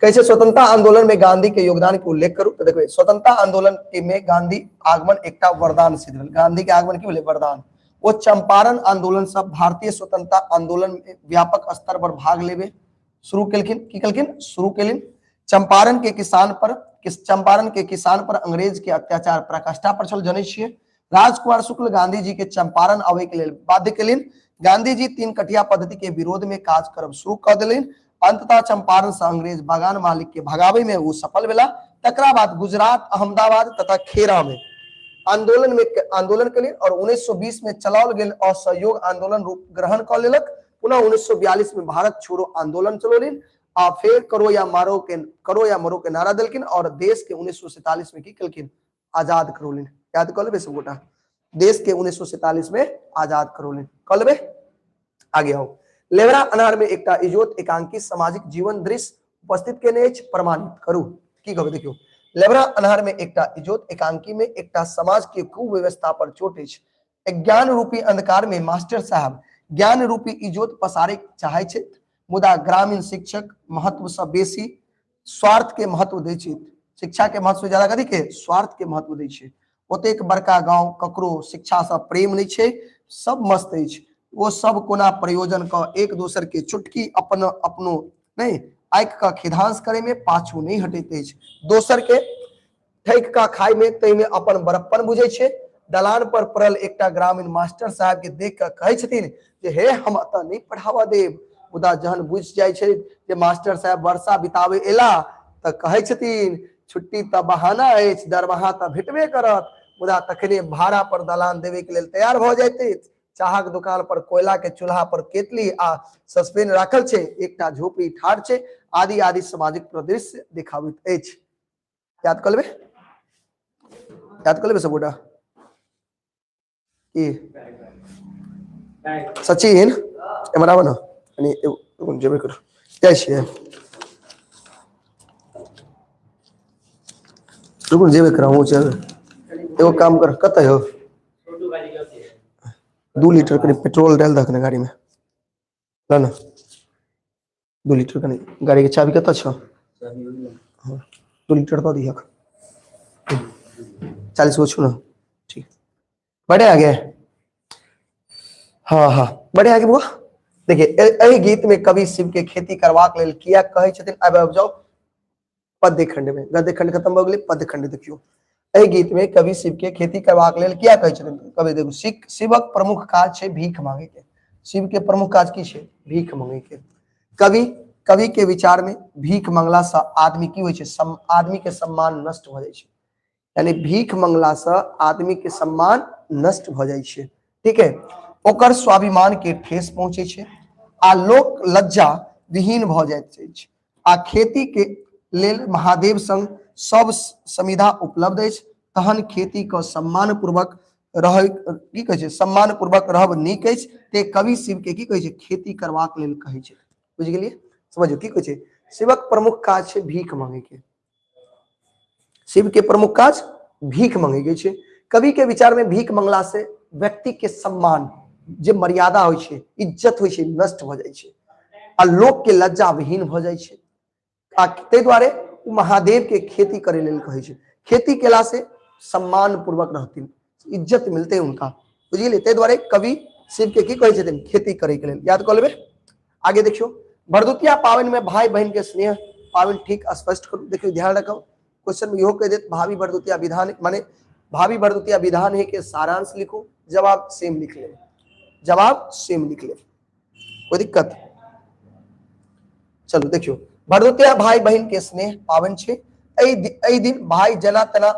[SPEAKER 1] कैसे स्वतंत्रता आंदोलन में गांधी के योगदान के उल्लेख करूं। तो देखो स्वतंत्रता आंदोलन में गांधी आगमन एकटा वरदान सिद्ध भेल। गांधी के आगमन की भेलै? वरदान। वो चंपारण आंदोलन सब भारतीय स्वतंत्रता आंदोलन में व्यापक स्तर पर भाग लेबे शुरू केलखिन। की केलखिन? शुरू केलिन। चंपारण के किसान पर अंग्रेज के अत्याचार पराकाष्ठा पर छल जनै छियै। राजकुमार शुक्ल गांधी जी के चंपारण आवे के लेल बाध्य केलिन। गांधी जी 3 कठिया पद्धति के विरोध में काज करब शुरू कर देलिन अंततः चंपारण से अंग्रेज बागान मालिक के भगावे में वो सफल भेला। तकरा बाद गुजरात, अहमदाबाद तथा खेरा में आंदोलन के लिए और 1920 में चलाओल गेल असहयोग आंदोलन रूप ग्रहण कर लेलक। पुनः 1942 में भारत छोड़ो आंदोलन चलोलिन आ फिर करो या मरो के नारा देलकिन और देश के 1947 में की कलकिन आजाद करोलिन। याद कर लेबे सब गोटा, देश के 1947 में आजाद करोलिन। कर लेबे, आगे आओ। लेवरा अनार में एकटा इजोत एकांकी सामाजिक जीवन दृश्य उपस्थित केने अछि, प्रमाणित करू। की कहबे देखियो, लेवरा अनार में एकटा इजोत एकांकी में एकटा समाज के कुव्यवस्था पर चोट अछि। ज्ञान रूपी अंधकार में मास्टर साहब ज्ञान रूपी इजोत पसारे चाहे छथि, मुदा ग्रामीण शिक्षक महत्व से बेसी स्वार्थ के महत्व दै छथि। शिक्षा के महत्व से ज्यादा कथी के स्वार्थ के महत्व दै छै। ओतेक बड़का गांव ककरो शिक्षा से प्रेम नहीं छै, सब मस्त अछि। वो सब कोना प्रयोजन का एक दोसर के चुटकी अपनो नहीं आंख का खिधांस करे में पाछू नहीं हटैत अछि। दोसर के ठैक का खाय में तै में अपन बड़प्पन बुझे छै। दलान पर पड़ल एकटा ग्रामीण मास्टर साहब के देख के कहै छथिन जे हे हम अत नहीं पढ़ावा देब, मुदा जहन बुझ जाय छै जे मास्टर साहब वर्षा बितावे एला त कहै छथिन छुट्टी त बहाना अछि, दरमाहा त भेटबे करत, मुदा तखने भाड़ा पर दलान देवे के लेल तैयार भ जाइत। चाहक दुकान पर कोयला के चूल्हा पर केतली आ सस्पेन राखल छै, एकटा झोपड़ी ठाढ़ छै, आदि आदि सामाजिक परिदृश्य देखाबैत अछि। याद कर लेबे सब गोटा की सचिन एमर आबे न कनी जेबे कर जाइ छियै, रुकू जेबे कर हमहूँ चल। एगो काम कर, कतऽ हो 2 लीटर करीब पेट्रोल डाल दखने गाड़ी में, ला ना 2 लीटर कनी गाड़ी के चाबी कतऽ छ? हाँ 2 लीटर दऽ दिहक, 40 गो छो ना, ठीक बड़े आगे। हाँ हाँ बड़े आगे बुआ। देखिए एहि गीत में कवि शिव के खेती करबाक लेल किया कहै छथिन, अब जाओ पद्य खंड में, गद्य खंड खत्म हो गेलै, पद्य खंड देखियो। एहि गीत में कवि शिव के खेती करबाक लेल किया कहै छथिन, कवि देखो शिवक प्रमुख काज छै भीख मांगे के। शिव के प्रमुख काज की छै? भीख मांगे के। कवि के विचार में भीख मंगला से आदमी की होइ छै, आदमी के सम्मान नष्ट भ जाइ छै। यानी भीख मंगला से आदमी के सम्मान नष्ट भ जाइ छै, ठीक है। ओकर स्वाभिमान के ठेस पहुंचे छै आ लोक लज्जा विहीन भ जाइत अछि। आ खेती के लेल महादेव संग सब सुविधा उपलब्ध अछि, तहन खेती का सम्मान पूर्वक रह की कहे छै, सम्मान पूर्वक रहब नीक अछि। ते कवि शिव के की कहे छै, खेती करबाक लेल कहे छै। बुझ गेलिए, समझियो की कहे छै, शिवक प्रमुख काज छै भीख मांगे के। शिव के प्रमुख काज भीख मांगे के छै। कवि के विचार में भीख मंगला से व्यक्ति के सम्मान जे मर्यादा होइ छै, इज्जत होइ छै, नष्ट भ जाइ छै आ लोक के लज्जा विहीन भ जाइ छै। आ तै दुआरे महादेव के खेती करे लेल कहै छै। खेती केला से सम्मान पूर्वक रहथिन, इज्जत मिलते उनका, बुझिए। तै दुआरे कवि शिव के की कहै छथिन, खेती करे के लेल। याद कर लेबे, आगे देखियो। भरदुतिया पावन में भाई बहन के स्नेह पावन ठीक स्पष्ट करू। देखियो ध्यान रखो, क्वेश्चन में इहो कह देत भावी भरदुतिया विधान माने भावी भरदुतिया विधान है के सारांश लिखो, जवाब सेम लिख ले, जवाब सेम लिख ले, कोई दिक्कत? चलो देखियो, भरदुतिया भाई बहन के स्नेह पावन छे। एहि दिन भाई जना तना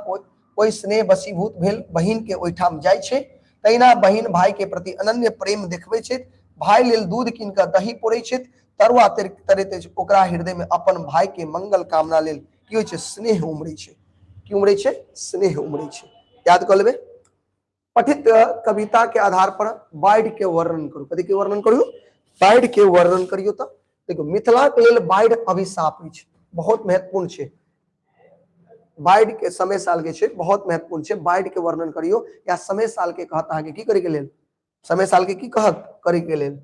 [SPEAKER 1] ओहि स्नेह वशीभूत भेल बहिन के ओहिठाम जाइ छे। तहिना बहिन भाई के प्रति अनन्य प्रेम देखबै छे। भाई लेल दूध कीन के दही पोड़ै छे, तरुआ तरैत ओकरा हृदय में अपन भाई के मंगल कामना लेल की होइ छे, स्नेह उमड़ै छे। की उमड़ै छे? स्नेह उमड़ै छे। याद कर लेबे। पठित कविता के आधार पर बाढ़ के वर्णन करू। कथी के वर्णन करू? बाढ़ के वर्णन करियो। तो देखो मिथिला के लेल बाढ़ अभिशाप अछि, बहुत महत्वपूर्ण छे। बाढ़ के समय साल के छे, बहुत महत्वपूर्ण छे। बाढ़ के वर्णन करियो या समय साल के कहत आगे की करे के लेल, समय साल के की कहत करे के लेल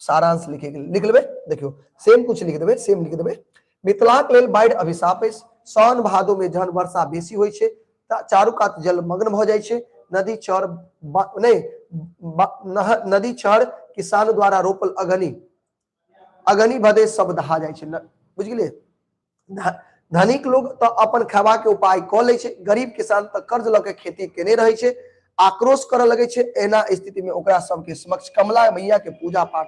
[SPEAKER 1] सारांश लिखे के लेल लिख लेबे। देखियो सेम कुछ लिख देबे, सेम लिख देबे। मिथिला के लेल बाढ़ अभिशाप अछि। सावन भादो में जहन वर्षा बेसी होइ छे त चारू कात जल मग्न भ जाइ छे। नदी चौर नहीं नदी चौर किसान द्वारा रोपल अगनी भदे सब दहा जाइ छे। बुझ गेलिए। धनिक लोग तो अपन खावा के उपाय क ले छे, गरीब किसान तो कर्ज ल के खेती केने रहे छे, आक्रोश करे लगे छे। एना स्थिति में ओकरा सबके समक्ष कमला मैया के पूजा पाठ,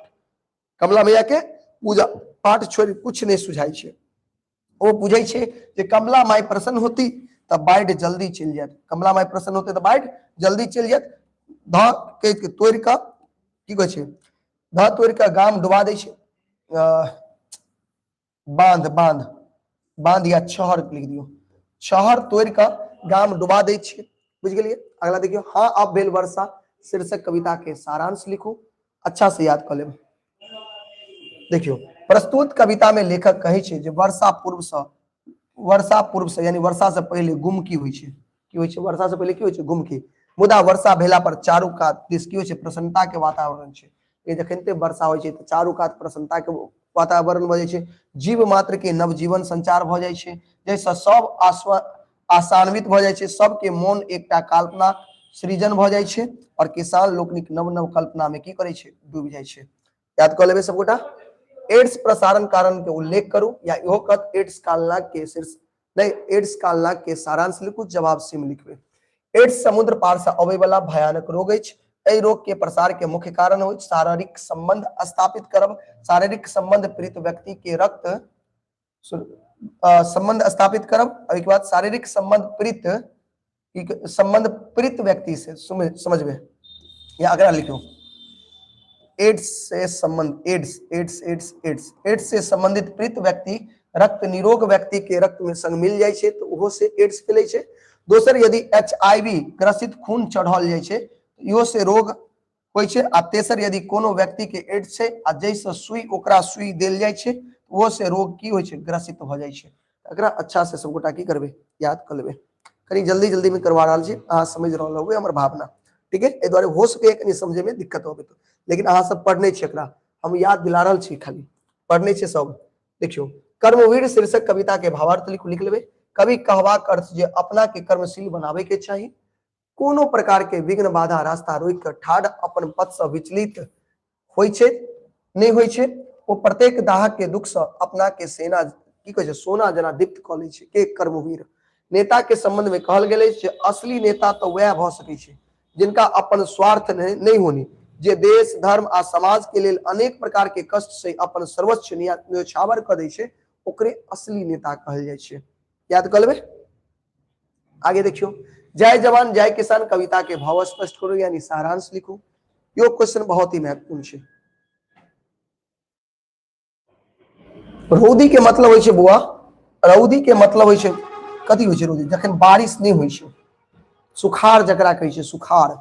[SPEAKER 1] कमला मैया के पूजा पाठ छोड़ कुछ नहीं सुझाई छे। वो पूछे छे जे कमला माई प्रसन्न होती तब बाढ़ जल्दी चल जात, कमला माई प्रसन्न होते तो बाढ़ जल्दी चल जात। ध के तोड़ का की कहे छे, ध तोड़ का गाम डुबा दे छे, बांध बांध बांध या शहर लिख दियो, शहर तोड़ का गाम डुबा दे छे। बुझ गेलिए। अगला देखियो, हाँ अब भेल वर्षा शीर्षक कविता के सारांश लिखो, अच्छा से याद कर लेब। देखियो, प्रस्तुत कविता में लेखक कहे छे जे वर्षा पूर्व से यानी वर्षा से पहले गुमकी हुई छे, की हुई छे, वर्षा से पहले की हुई छे, गुमकी। मुदा वर्षा भेला पर चारू कात दिस की हुई छे, प्रसन्नता के वातावरण छे। ये जखनते वर्षा होय छे तो चारू कात प्रसन्नता के वातावरण भ जाय छे, जीव मात्र के नवजीवन संचार भ जाय छे, जैसे सब आशान्वित भ जाय छे, सबके मोन एकटा कल्पना सृजन भ जाय छे और किसान लोकनिक नव नव कल्पना में की करे छे, डूब जाय छे। याद कर लेबे सब गोटा। एड्स प्रसारण कारण के उल्लेख करू या इहो कत एड्स कालनाक के शीर्ष नहीं, एड्स कालनाक के सारांश लिखू, जवाब सी में लिखबे। एड्स समुद्र पार से अबै वाला भयानक रोग अछि। एहि रोग के प्रसार के मुख्य कारण होय शारीरिक संबंध स्थापित करब, शारीरिक संबंध पीड़ित व्यक्ति के रक्त संबंध स्थापित करब, और बाद शारीरिक संबंध पीड़ित व्यक्ति से समझबे या अगला लिखो, एड्स से संबंध एड्स से संबंधित पीड़ित व्यक्ति रक्त निरोग व्यक्ति के रक्त में संग मिल जाय छे तो ओहो से एड्स फैले छे। दोसर, यदि HIV ग्रसित खून चढ़ल जाय छे इहो से रोग होय छे। आ तेसर, यदि कोनो व्यक्ति के एड्स छे आ जैसे सुई ओकरा सुई देल जाय छे वो से रोग की होय छे, ग्रसित हो जाय छे। एकरा अच्छा से सब गोटा की करबे, याद कर लेबे। कनी जल्दी जल्दी में करवा रहल छी, अहाँ समझ रहल होबे हमर भावना, ठीक है। ए द्वारे हो सके कनी समझे में दिक्कत होबे तो, लेकिन अहाँ सब पढ़ने छी, एकरा हम याद दिला रहल छी, खाली पढ़ने छी सब। देखियो, कर्मवीर शीर्षक कविता के भावार्थ लिख लेबे। कवि कहबाक अर्थ जे अपना के कर्मशील बनावे के चाहिए, कोनो प्रकार के विघ्न बाधा रास्ता रोक कर ठाड़ अपन पथ से विचलित होय छे नहीं होय छे। वो प्रत्येक दाहक के दुख से अपना के सेना की कहे छे, सोना जना दीप्त क लै छे के कर्मवीर। नेता के संबंध में कहल गेले छे, असली नेता तो वह भ सकै छे जिनका अपन स्वार्थ नहीं होनी, जे देश धर्म आ समाज के लेल अनेक प्रकार के कष्ट से अपन सर्वोच्च न्योछावर क दै छे, ओकरे असली नेता कहल जाय छे। याद कर लेबे। आगे देखियो, जय जवान जय किसान कविता के भाव स्पष्ट करो यानी सारांश लिखो। यो क्वेश्चन बहुत ही महत्वपूर्ण छे। रौदी के मतलब होय छे बुआ, रौदी के मतलब होय छे कथि होय छे रौदी, जखन बारिश नहीं होय छे, सुखाड़ जकरा कहे छे, सुखाड़,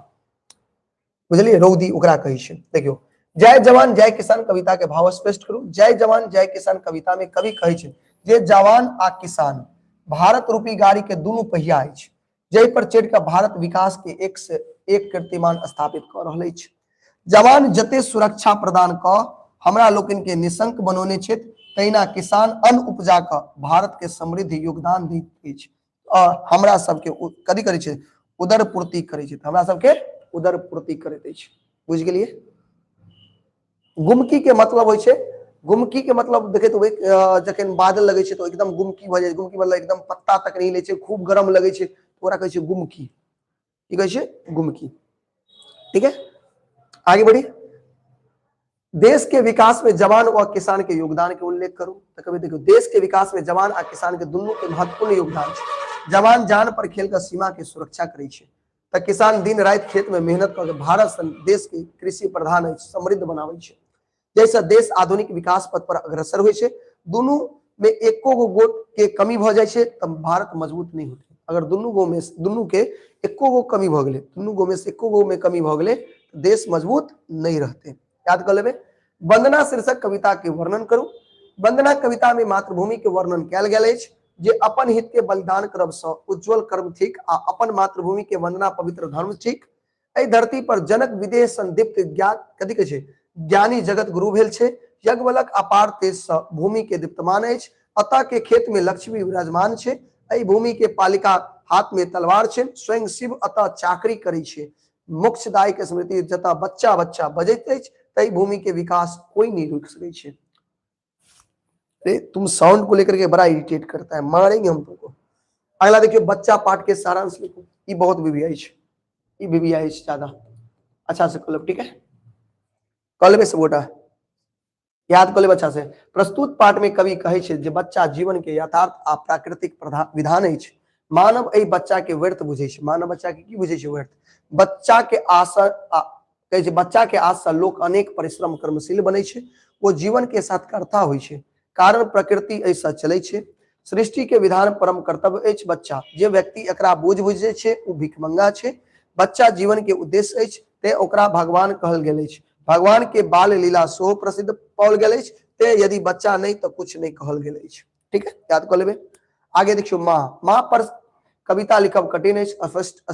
[SPEAKER 1] बुझलिए, रौदी ओकरा कहे छे। देखियो, जय जवान जय किसान कविता के भाव स्पष्ट करू। जय जवान जय किसान कविता में कवि कहे छे जे जवान आ किसान भारत रूपी गाड़ी के दुनू पहिया अछि, जय पर चढ़ कर भारत विकास के एक से एक कीर्तिमान स्थापित कर रहल अछि। जवान जते सुरक्षा प्रदान क हमरा लोकन के निशंक बनौने छथि, तहिना किसान अन्न उपजा क भारत के समृद्ध योगदान दैत अछि और हमरा सबके कथि करै छै, उदर पूर्ति करै छै, हमरा सबके उदर पूर्ति करैत अछि। बुझ गेलिए। गुमकी के मतलब होय छे, गुमकी के मतलब देखैत होबे जखन बादल लगे छे तो एकदम गुमकी भ जाय, गुमकी मतलब एकदम पत्ता तक नहीं ले छे, खूब गरम लगे छे, ओकरा कहे छे गुमकी। की कहे छे, गुमकी, ठीक है। आगे बढ़ी। देश के विकास में जवान और किसान के योगदान के उल्लेख करूं तो कभी देखो, देश के विकास में जवान और किसान के दोनों के महत्वपूर्ण योगदान छे। जवान जान पर खेल कर सीमा के सुरक्षा करे छे तो किसान दिन रात खेत में मेहनत करके भारत देश के कृषि प्रधान समृद्ध बनावे छे। जैसे देश आधुनिक विकास पथ पर अग्रसर होय छे, दोनों में एको गो गोट के कमी भ जाय छे तब भारत मजबूत नहीं होते। अगर दुनू के एको गो कमी भ गेले, दुनू गो में से एको गो में कमी भ गेले तो देश मजबूत नहीं रहते। याद कर लेबे। वंदना शीर्षक कविता के वर्णन करू। वंदना कविता में मातृभूमि के वर्णन कयल गेल अछि जे अपन हित के बलिदान करब सँ उज्जवल कर्म थिक आ अपन मातृभूमि के वंदना पवित्र धर्म थिक। एहि धरती पर जनक विदेश संदीप्त ज्ञान कथि कहे छै, ज्ञानी जगत गुरु भेल छे। यज्ञवलक अपार तेज सँ भूमि के दीप्तमान अछि, अतः के खेत में लक्ष्मी विराजमान छे। एहि भूमि के पालिका हाथ में तलवार छे, स्वयं शिव अतः चाकरी करे छे। मोक्षदायी के स्मृति जतः बच्चा बच्चा बजैत अछि, तई भूमि के विकास कोई नहीं रोक सके छे। अरे तुम साउंड को लेकर के बड़ा इरिटेट करता है, मारेंगे हम तुमको। अगला देखिए, बच्चा पाठ के सारांश लिखो। ये बहुत वीवीआई छे, ये वीवीआई ज्यादा अच्छा से कर लो, ठीक है। कल में सब गोटा याद कर ले बच्चा से। प्रस्तुत पाठ में कवि कहे छे जे बच्चा जीवन के यथार्थ आ प्राकृतिक विधान अछि। मानव एहि बच्चा के व्यर्थ बुझे छे। मानव बच्चा के की बुझे छे? व्यर्थ। बच्चा के आशा कहे छे बच्चा के आशा लोक अनेक परिश्रम कर्मशील बने छे। वो जीवन के सार्थकता होय छे। कारण प्रकृति ऐसा चले छे। सृष्टि के विधान परम कर्तव्य अछि। बच्चा जे व्यक्ति एकरा बुझ बुझे छे वो भिखमंगा छे। बच्चा जीवन के उद्देश्य अछि ते ओकरा भगवान कहल गेल अछि। भगवान के बाल लीला सो प्रसिद्ध पाओल गेल अछि ते यदि बच्चा नहीं तो कुछ नहीं कहल गेल अछि। ठीक है, याद कर लेबे। आगे देखियो माँ पर कविता लिखब कठिन अछि।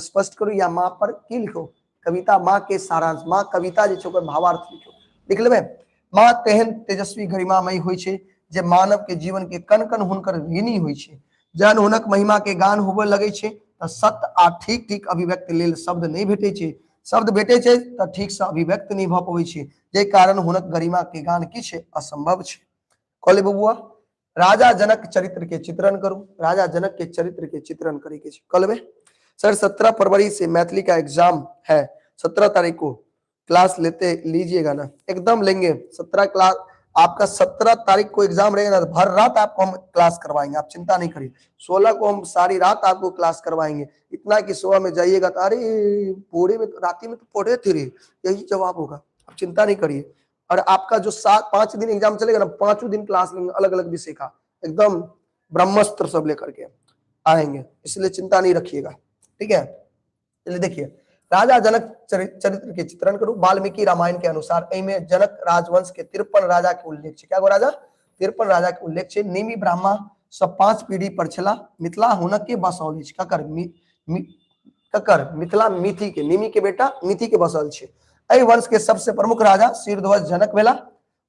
[SPEAKER 1] स्पष्ट करू या माँ पर की लिखो? कविता माँ के सारांश। माँ कविता जे छै ओकर भावार्थ लिखो, लिख लेबे। माँ तेहन तेजस्वी गरिमामयी होय छै जे मानव के जीवन के कण कण हुनकर ऋणी होय छै। जहन हुनक महिमा के गान होबे लगे छै त सत्य आ ठीक ठीक अभिव्यक्ति लेल शब्द नहीं भेटे छै। शब्द भेटे छै त ठीक से अभिव्यक्त नहीं भ पबै छै, जे कारण हुनक गरिमा के गान की छै? असंभव छै। कहले बबुआ राजा जनक चरित्र के चित्रण करू। राजा जनक के चरित्र के चित्रण करे के कहले सर 17 फरवरी से मैथिली का एग्जाम है। 17 तारीख को क्लास लेते लीजिएगा ना? एकदम लेंगे। 17 क्लास आपका 17 तारीख को एग्जाम रहेगा ना, भर रात आपको हम क्लास करवाएंगे, आप चिंता नहीं करिए। 16 को हम सारी रात आपको क्लास करवाएंगे। इतना कि सुबह में जाइएगा तो अरे पूरे में रात में तो पढ़े थे रे, यही जवाब होगा। आप चिंता नहीं करिए। और आपका जो 5 दिन एग्जाम चलेगा ना, 5 दिन क्लास लेंगे अलग अलग विषय का, एकदम ब्रह्मास्त्र सब लेकर के आएंगे, इसलिए चिंता नहीं रखिएगा। ठीक है, चलिए देखिए राजा जनक चरित्र के चित्रण करूं। वाल्मीकि रामायण के अनुसार में जनक राजवंश के 53 राजा के उल्लेख है। क्या गो राजा? 53 राजा के उल्लेख है। निमि ब्राह्मण सब 5 पीढ़ी पर छला। मिथिला हुनक के बसौल छै। ककर मिथिला मिथि के, निमि के बेटा मिथि के बसल छे। एहि वंश के सबसे प्रमुख राजा शीरध्वज जनक भेला।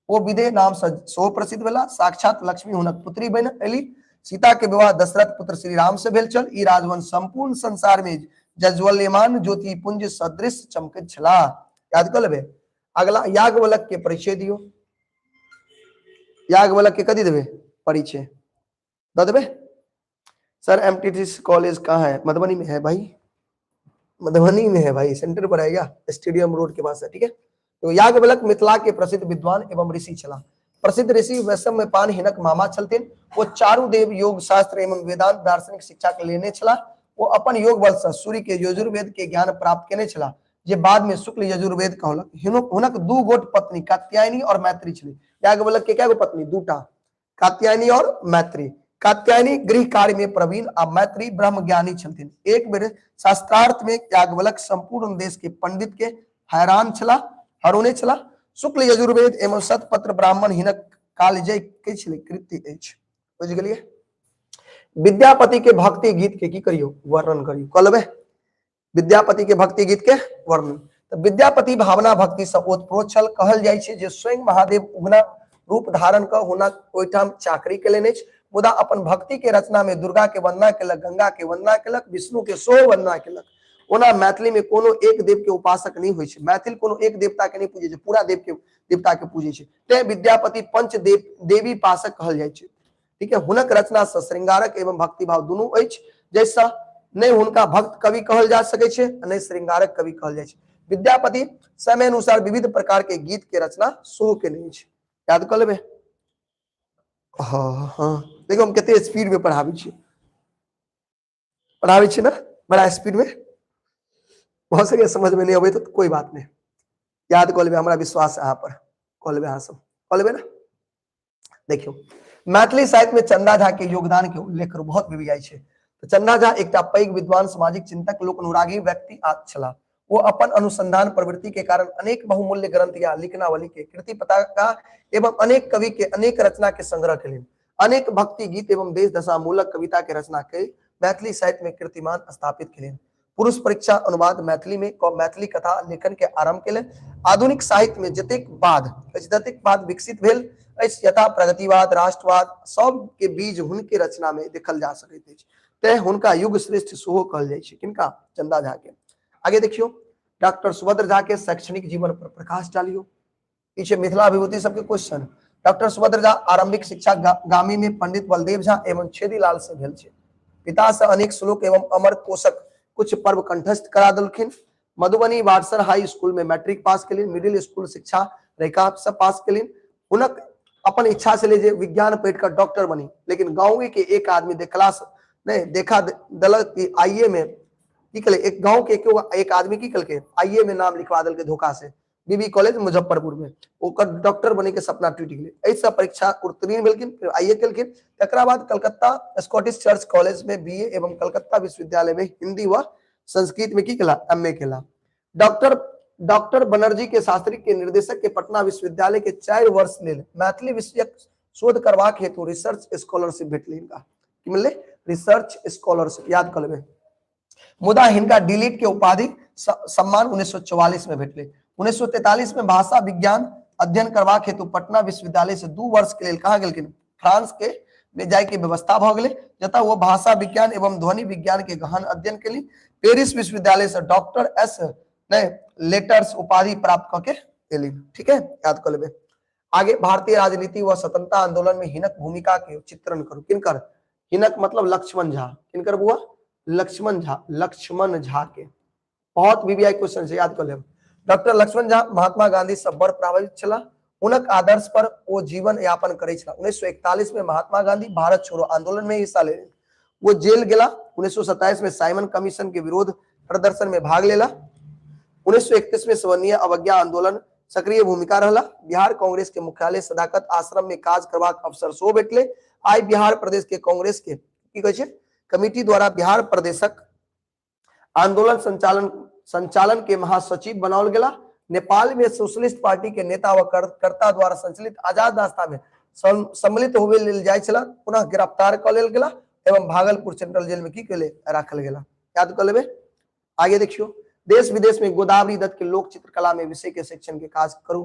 [SPEAKER 1] वो विदेह नाम से सो प्रसिद्ध भेला। साक्षात लक्ष्मी हुनक पुत्री बन एली। सीता के विवाह दशरथ पुत्र श्री राम से भेल छल। ई राजवंश संपूर्ण संसार में जज्वल्यमान ज्योति पुंज सदृश चमकैत छला। याद कर लेबे। अगला याज्ञवल्क्य के परिचय दियो। याज्ञवल्क्य के कथी देबे? परिचय द देबे। सर एमटीटी कॉलेज कहाँ है? मधुबनी में है भाई, मधुबनी में है भाई, सेंटर पर आएगा, स्टेडियम रोड के पास है। ठीक है, तो याज्ञवल्क्य मिथिला के प्रसिद्ध विद्वान एवं ऋषि छला। प्रसिद्ध ऋषि वैषम्य पान हिनक मामा छलथिन। वो चारु देव योग शास्त्र एवं वेदांत दार्शनिक शिक्षा के लेने छला। वो अपन योग बल से सूर्य के यजुर्वेद के ज्ञान प्राप्त केने छला, जे बाद में शुक्ल यजुर्वेद कहलक। हुनक 2 गोट पत्नी कात्यायनी और मैत्री छली। याज्ञवल्क्य के क्या गो पत्नी? 2टा, कात्यायनी और मैत्री। कात्यायनी गृह कार्य में प्रवीण आ मैत्री ब्रह्म ज्ञानी छलथिन। एक बेर शास्त्रार्थ में याज्ञवल्क्य संपूर्ण देश के पंडित के हैरान छला, हरोने छला। शुक्ल यजुर्वेद एवं शतपत्र ब्राह्मण हिनक कालजय के छले कृत्य अछि। बुझ गेलिए। विद्यापति के भक्ति गीत के की करियो? वर्णन करियो। कहलबे विद्यापति के भक्ति गीत के वर्णन। तो विद्यापति भावना भक्ति से ओतप्रोत छल। कहल जाय छै जे स्वयं महादेव उगना रूप धारण क हुनक ओइठाम चाकरी केलनि अछि। मुदा अपन भक्ति के रचना में दुर्गा के वंदना केलक, गंगा के वंदना केलक, विष्णु के सेहो वंदना केलक। ओना मैथिली में कोनो एक देव के उपासक नहीं होय छै। मैथिल कोनो एक देवता के नहीं पूजे छै, पूरा देवता के पूजे छै। ते विद्यापति पंच देवी पासक कहल जाय छै। ठीक है, हुनक रचना से श्रृंगारक एवं भक्ति भाव दुनू अछि। जैसा नहीं हुनका भक्त कवि कहल जा सके छै, नहीं श्रृंगारक कवि कहल जाय छै। विद्यापति समय अनुसार विविध प्रकार के गीत के रचना सेहो केने छै। याद कर लेबे। हाँ हाँ, देखो हम कितने स्पीड में पढ़ाबे छी ना, बड़ा स्पीड में। बहुत सके समझ में नहीं आवे तो कोई बात नहीं, याद कर लेबे, हमारा विश्वास है यहाँ पर। कह लेबे हाँ, सब कह लेबे ना। देखियो मैथिली साहित्य में चंदा झा के योगदान के उल्लेख करू, बहुत भी जाय छै। तो चंदा झा एकटा पैघ विद्वान, सामाजिक चिंतक, लोक अनुरागी व्यक्ति छला। वो अपन अनुसंधान प्रवृत्ति के कारण अनेक बहुमूल्य ग्रंथ या लिखनावली के कृति पताका एवं अनेक कवि के अनेक रचना के संग्रह केलनि। अनेक भक्ति गीत एवं देश दशा मूलक कविता के रचना के मैथिली साहित्य में कीर्तिमान स्थापित केलनि। पुरुष परीक्षा अनुवाद मैथिली में मैथिली कथा लेखन के आरंभ केलनि। आधुनिक साहित्य में जतेक बाद विकसित भेल अछि, यथा प्रगतिवाद, राष्ट्रवाद, सब के बीज हुनके रचना में देखल जा सकैत अछि। ते हुनका युग श्रेष्ठ सेहो कहल जाय छै। किनका? चंदा झा के। आगे देखियो डॉक्टर सुभद्र झा के शैक्षणिक जीवन पर प्रकाश डालियो। पीछे मिथिला विभूति सबके क्वेश्चन। डॉक्टर सुभद्र झा आरंभिक शिक्षा गामी में पंडित बलदेव झा एवं छेदीलाल से भेल छै। पिता से अनेक श्लोक एवं अमर कोशक कुछ पर्व कंठस्थ करा देलखिन। मधुबनी वाटसन हाई स्कूल में मैट्रिक पास केलिन। मिडिल स्कूल शिक्षा रेखा से पास केलिन। हुनक अपन इच्छा से लीजिए विज्ञान पढ़ कर डॉक्टर बनी, लेकिन गाँव के एक आदमी देखलास नहीं देखा दलक कि आईए में की कले, एक गांव के एक आदमी की कल के आईए में नाम लिखवा दल के धोखा से बीबी कॉलेज मुजफ्फरपुर में, ओकर डॉक्टर बने के सपना टूट गए, ऐसा परीक्षा उत्तीर्ण भेलखिन, फिर आईए केलखिन, तकरा बाद कलकत्ता स्कॉटिश चर्च कॉलेज में बीए एवं कलकत्ता विश्वविद्यालय में हिंदी व संस्कृत में की कला एमए केला। डॉक्टर बनर्जी के शास्त्री के निर्देशक के पटना विश्वविद्यालय के 4 वर्ष लेल मैथिली विषयक शोध करवाक हेतु रिसर्च स्कॉलरशिप भेटले इनका, कि मिलले रिसर्च स्कॉलरशिप, याद कर लेबे। मुदा हिनका डिलीट के उपाधि सम्मान 1944 में भेटले। 1943 में भाषा विज्ञान अध्ययन करवाक हेतु पटना विश्वविद्यालय से 2 वर्ष के लिए कहा गेलखिन फ्रांस के ले जाए के व्यवस्था भ गेले, जतः वो भाषा विज्ञान एवं ध्वनि विज्ञान के गहन अध्ययन के लिए पेरिस विश्वविद्यालय से डॉक्टर एस लेटर्स उपाधि प्राप्त करके एली। ठीक है, याद कर लेबे। आगे भारतीय राजनीति व स्वतंत्रता आंदोलन में हिनक भूमिका के चित्रण करो। किनकर? हिनक मतलब लक्ष्मण झा। किनकर बुआ? लक्ष्मण झा। लक्ष्मण झा के बहुत वीवीआई क्वेश्चन से याद कर ले। डॉक्टर लक्ष्मण झा महात्मा गांधी से बड़ प्रभावित छला, उनक आदर्श पर वो जीवन यापन करे छला। 1941 में महात्मा गांधी भारत छोड़ो आंदोलन में हिस्सा ले, वो जेल गेला। 1927 में साइमन कमीशन के विरोध प्रदर्शन में भाग लेला। 1931 में सवर्णीय अवज्ञा आंदोलन सक्रिय भूमिका रहला। बिहार कांग्रेस के मुख्यालय सदाकत आश्रम में काज करबाक अवसर सो भेटले। आई बिहार प्रदेश के कांग्रेस के की कहै छै कमिटी द्वारा बिहार प्रदेशक आंदोलन संचालन के महासचिव बनाओल गेला। नेपाल में सोशलिस्ट पार्टी के नेता व कर्ता द्वारा संचालित आजाद रास्ता में सम्मिलित होवे लेल जाय छला, पुनः गिरफ्तार क लेल गेला एवं भागलपुर सेंट्रल जेल में की केले राखल गेला। याद कर लेबे। आगे देखियो, देश विदेश में गोदावरी दत्त के लोक चित्रकला में विषय के शिक्षण के काज करू,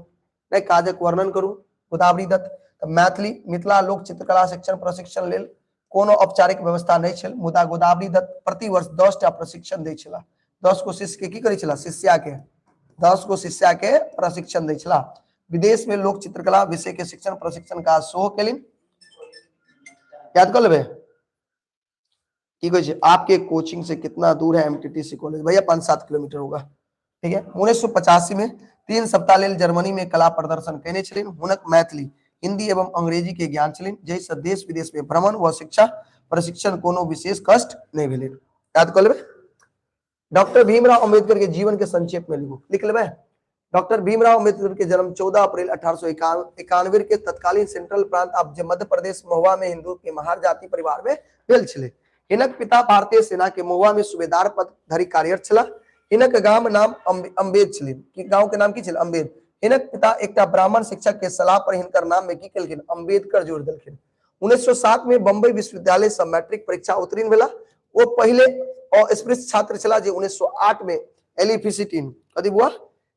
[SPEAKER 1] नहीं काजक वर्णन करू। गोदावरी दत्त मैथिली मिथिला लोक चित्रकला शिक्षण प्रशिक्षण लेल कोनो औपचारिक व्यवस्था नहीं छल, मुदा गोदावरी दत्त प्रति वर्ष 10 टा प्रशिक्षण दै छला। 10 गो शिष्य के की करै छला? शिष्या के 10 गो शिष्या के प्रशिक्षण दै छला। विदेश में लोक चित्रकला विषय के शिक्षण प्रशिक्षण का सेहो केलिन। याद कर लेबे। की कहै छै आपके कोचिंग से कितना दूर है एमटीटीसी कॉलेज? भैया 5-7 किलोमीटर होगा। ठीक है। 1985 में 3 सप्ताह लेल जर्मनी में कला प्रदर्शन केने छलिन। हुनक मैथिली हिंदी एवं अंग्रेजी के ज्ञान छलिन, जैसे देश विदेश में भ्रमण व शिक्षा प्रशिक्षण कोनो विशेष कष्ट नहीं भेले। याद कर लेबे। डॉक्टर भीमराव अंबेडकर के जीवन के संक्षेप में लिख लेबे। डॉक्टर भीमराव अंबेडकर के जन्म 14 अप्रैल 1891 के तत्कालीन सेंट्रल प्रांत अब मध्य प्रदेश महुआ में हिंदू के महार जाति परिवार में भेल छले। हिनक पिता भारतीय सेना के महुआ में सूबेदार पद धरि कार्यरत छला। हिनक गाम नाम अम्बेद छलिन। कि गांव के नाम की छल? अम्बेद। हिनक पिता एकटा ब्राह्मण शिक्षक के सलाह पर हिनकर नाम में की केलखिन? अम्बेडकर जोड़ देलखिन। 1907 में बंबई विश्वविद्यालय से मैट्रिक परीक्षा उत्तीर्ण भेला। वो पहले अस्पृश्य छात्र छला जे 1908 में एलिफिसिटीन कथी बुआ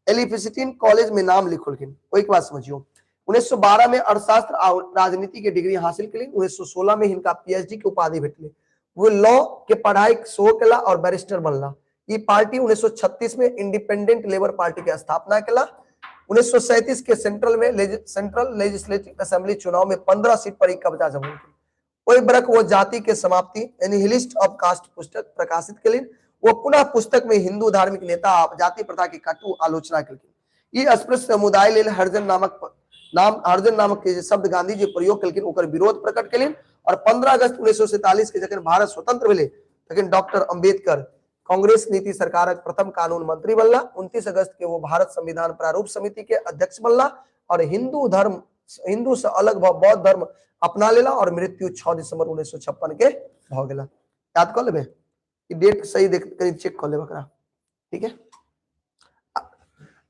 [SPEAKER 1] एलिफिसिटीन कॉलेज में नाम लिखलखिन। ओई के बाद समझियो 1912 में अर्थशास्त्र और राजनीति के डिग्री हासिल केलिन। 1916 में हिनका पीएचडी के उपाधि भेटले। वो लॉ के पढ़ाई शो केला और बैरिस्टर बनला। ये पार्टी 1936 में इंडिपेंडेंट लेबर पार्टी के स्थापना केला। 1937 के सेंट्रल लेजिस्लेटिव असेंबली चुनाव में 15 सीट पर ही कब्जा जमाई। ओई बरक वो जाति के समाप्ति एनिहिलिस्ट ऑफ कास्ट पुस्तक प्रकाशित केलिन। वो पुनः पुस्तक में हिंदू धार्मिक नेता जाति प्रथा की कटु आलोचना केलखिन। ये अस्पृश्य समुदाय लेल हरिजन नामक के शब्द गांधी जी प्रयोग केलखिन, ओकर विरोध प्रकट केलिन। और 15 अगस्त 1947 के जखन भारत स्वतंत्र भेले तखन डॉक्टर अंबेडकर कांग्रेस नीति सरकारक प्रथम कानून मंत्री बनला। 29 अगस्त के वो भारत संविधान प्रारूप समिति के अध्यक्ष बनला और हिंदू से अलग बौद्ध धर्म अपना लेला और मृत्यु 6 दिसंबर 1956 के भ गेला। याद कर लेबे। ई डेट सही देख कर चेक कर लेबे करा। ठीक है।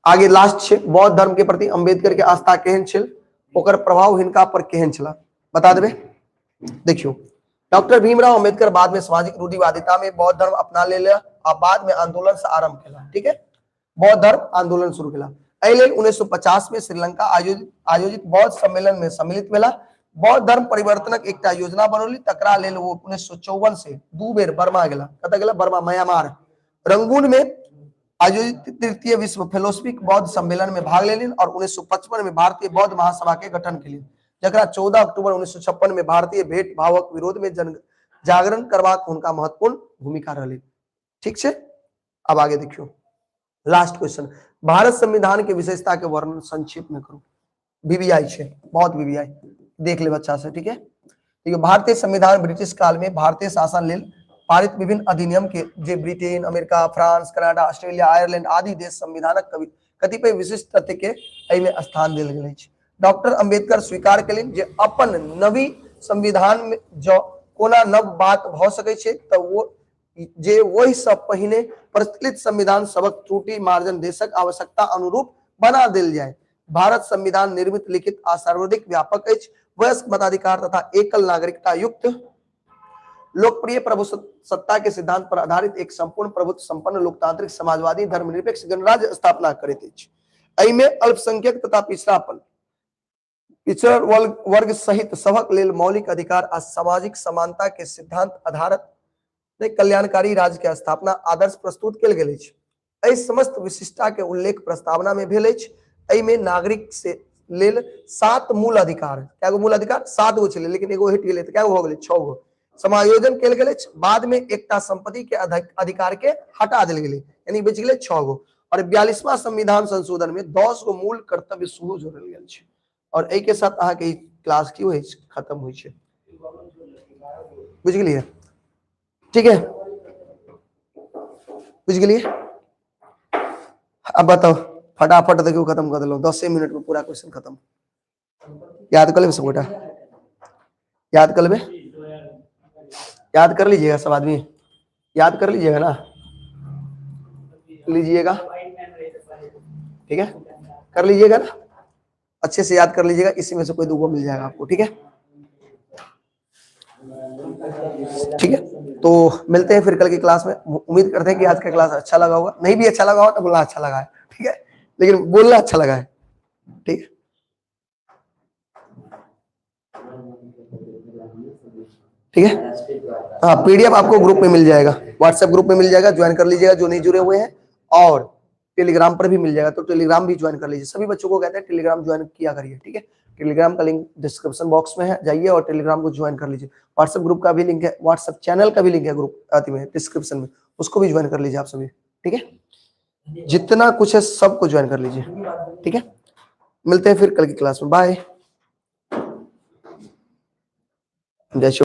[SPEAKER 1] आगे लास्ट छे बौद्ध धर्म के प्रति अंबेडकर के आस्था केहन छल, ओकर प्रभाव हिनका पर केहन छला बता देबे। देखियो, डॉक्टर भीमराव अंबेडकर बाद में सामाजिक रूढ़िवादिता में बौद्ध धर्म अपना लेला और बाद में आंदोलन से आरंभ केला। ठीक है। बौद्ध धर्म आंदोलन शुरू केला। एहि लेल 1950 में श्रीलंका आयोजित बौद्ध सम्मेलन में सम्मिलित भेला। बौद्ध धर्म परिवर्तनक एकटा योजना बनौली। तकरा लेल वो 1954 से 2 बेर बर्मा गेला। कतऽ गेला? Burma, Myanmar. रंगून में आयोजित 3य विश्व फेलोशिप बौद्ध सम्मेलन में भाग लेलिन और 1955 में भारतीय बौद्ध महासभा के गठन केलिन, जकरा 14 अक्टूबर 1956 में भारतीय भेट भावक विरोध में जागरण करबाक उनका महत्वपूर्ण भूमिका रही। ठीक है। अब आगे देखियो लास्ट क्वेश्चन, भारत संविधान के विशेषता के वर्णन संक्षेप में करो। VVI छे, बहुत VVI देख ले बच्चा से, ठीक है। ठीक है, भारतीय संविधान ब्रिटिश काल में भारतीय शासन लेल पारित विभिन्न अधिनियम के जे Britain, America, France, Canada, Australia, Ireland आदि देश संविधानक कतिपय विशिष्ट तथ्य के एहिमे स्थान देल गेल अछि। डॉक्टर अंबेडकर स्वीकार केलनि जे अपन नवी संविधान में जो कोना नव बात भ सकै छै त वो जे वही सब पहिने प्रचलित संविधान सबक त्रुटि मार्जन देशक आवश्यकता अनुरूप बना देल जाय। भारत संविधान निर्मित, लिखित आ सर्वाधिक व्यापक अछि। वयस्क मताधिकार तथा एकल नागरिकता युक्त लोकप्रिय प्रभुसत्ता के सिद्धांत पर आधारित एक संपूर्ण प्रभुत्व संपन्न लोकतांत्रिक समाजवादी धर्मनिरपेक्ष गणराज्य स्थापना करैत अछि। एहिमे अल्पसंख्यक तथा पिछड़ा वर्ग सहित सबक लेल मौलिक अधिकार आ सामाजिक समानता के सिद्धांत आधारित कल्याणकारी राज्य के स्थापना आदर्श प्रस्तुत कयल गेल अछि। एहि समस्त विशिष्टता के उल्लेख प्रस्तावना में भेल अछि। एहिमे नागरिक से लेल 7 मूल अधिकार, कैगो मूल अधिकार 7 गो छलै, लेकिन एगो हटि गेलै त कैगो भ गेलै 6 गो समायोजन कयल गेल अछि। बाद में एकटा संपत्ति के अधिकार के हटा देल गेलै, यानी बचि गेलै 6 गो। और 42वां संविधान संशोधन में 10 गो मूल कर्तव्य सेहो जोड़ल गेल छै। और एहि के साथ अहाँ के क्लास की होइ छै, खत्म होइ छै, बुझ गेलिए, ठीक है, बुझ गेलिए। अब बताओ फटाफट देखियो खत्म कर देलो, 10 मिनट में पूरा क्वेश्चन खत्म। याद कर ले सब बेटा, याद कर ले, याद कर लीजिएगा सब आदमी, याद कर लीजिएगा ना, लीजिएगा, ठीक है, कर लीजिएगा ना, अच्छे से याद कर लीजिएगा। इसी में से कोई 2 गो मिल जाएगा आपको, ठीक है, ठीक है। तो मिलते हैं फिर कल की क्लास में। उम्मीद करते हैं कि आज का क्लास अच्छा लगा होगा, नहीं भी अच्छा लगा हो तो बोलना अच्छा लगा है, ठीक है, लेकिन बोलना अच्छा लगा है, ठीक है, ठीक है। हाँ, PDF आपको ग्रुप में मिल जाएगा, व्हाट्सएप ग्रुप में मिल जाएगा, ज्वाइन कर लीजिएगा जो नहीं जुड़े हुए हैं। और टेलीग्राम पर भी मिल जाएगा, तो टेलीग्राम भी ज्वाइन कर लीजिए। सभी बच्चों को कहते हैं टेलीग्राम ज्वाइन किया करिए, ठीक है। टेलीग्राम का लिंक डिस्क्रिप्शन बॉक्स में है, जाइए और टेलीग्राम को ज्वाइन कर लीजिए। व्हाट्सएप ग्रुप का भी लिंक है, व्हाट्सएप चैनल का भी लिंक है ग्रुप में डिस्क्रिप्शन में, उसको भी ज्वाइन कर लीजिए आप सभी, ठीक है। जितना कुछ है सबको ज्वाइन कर लीजिए, ठीक है। मिलते हैं फिर कल की क्लास में, बाय, जय श्री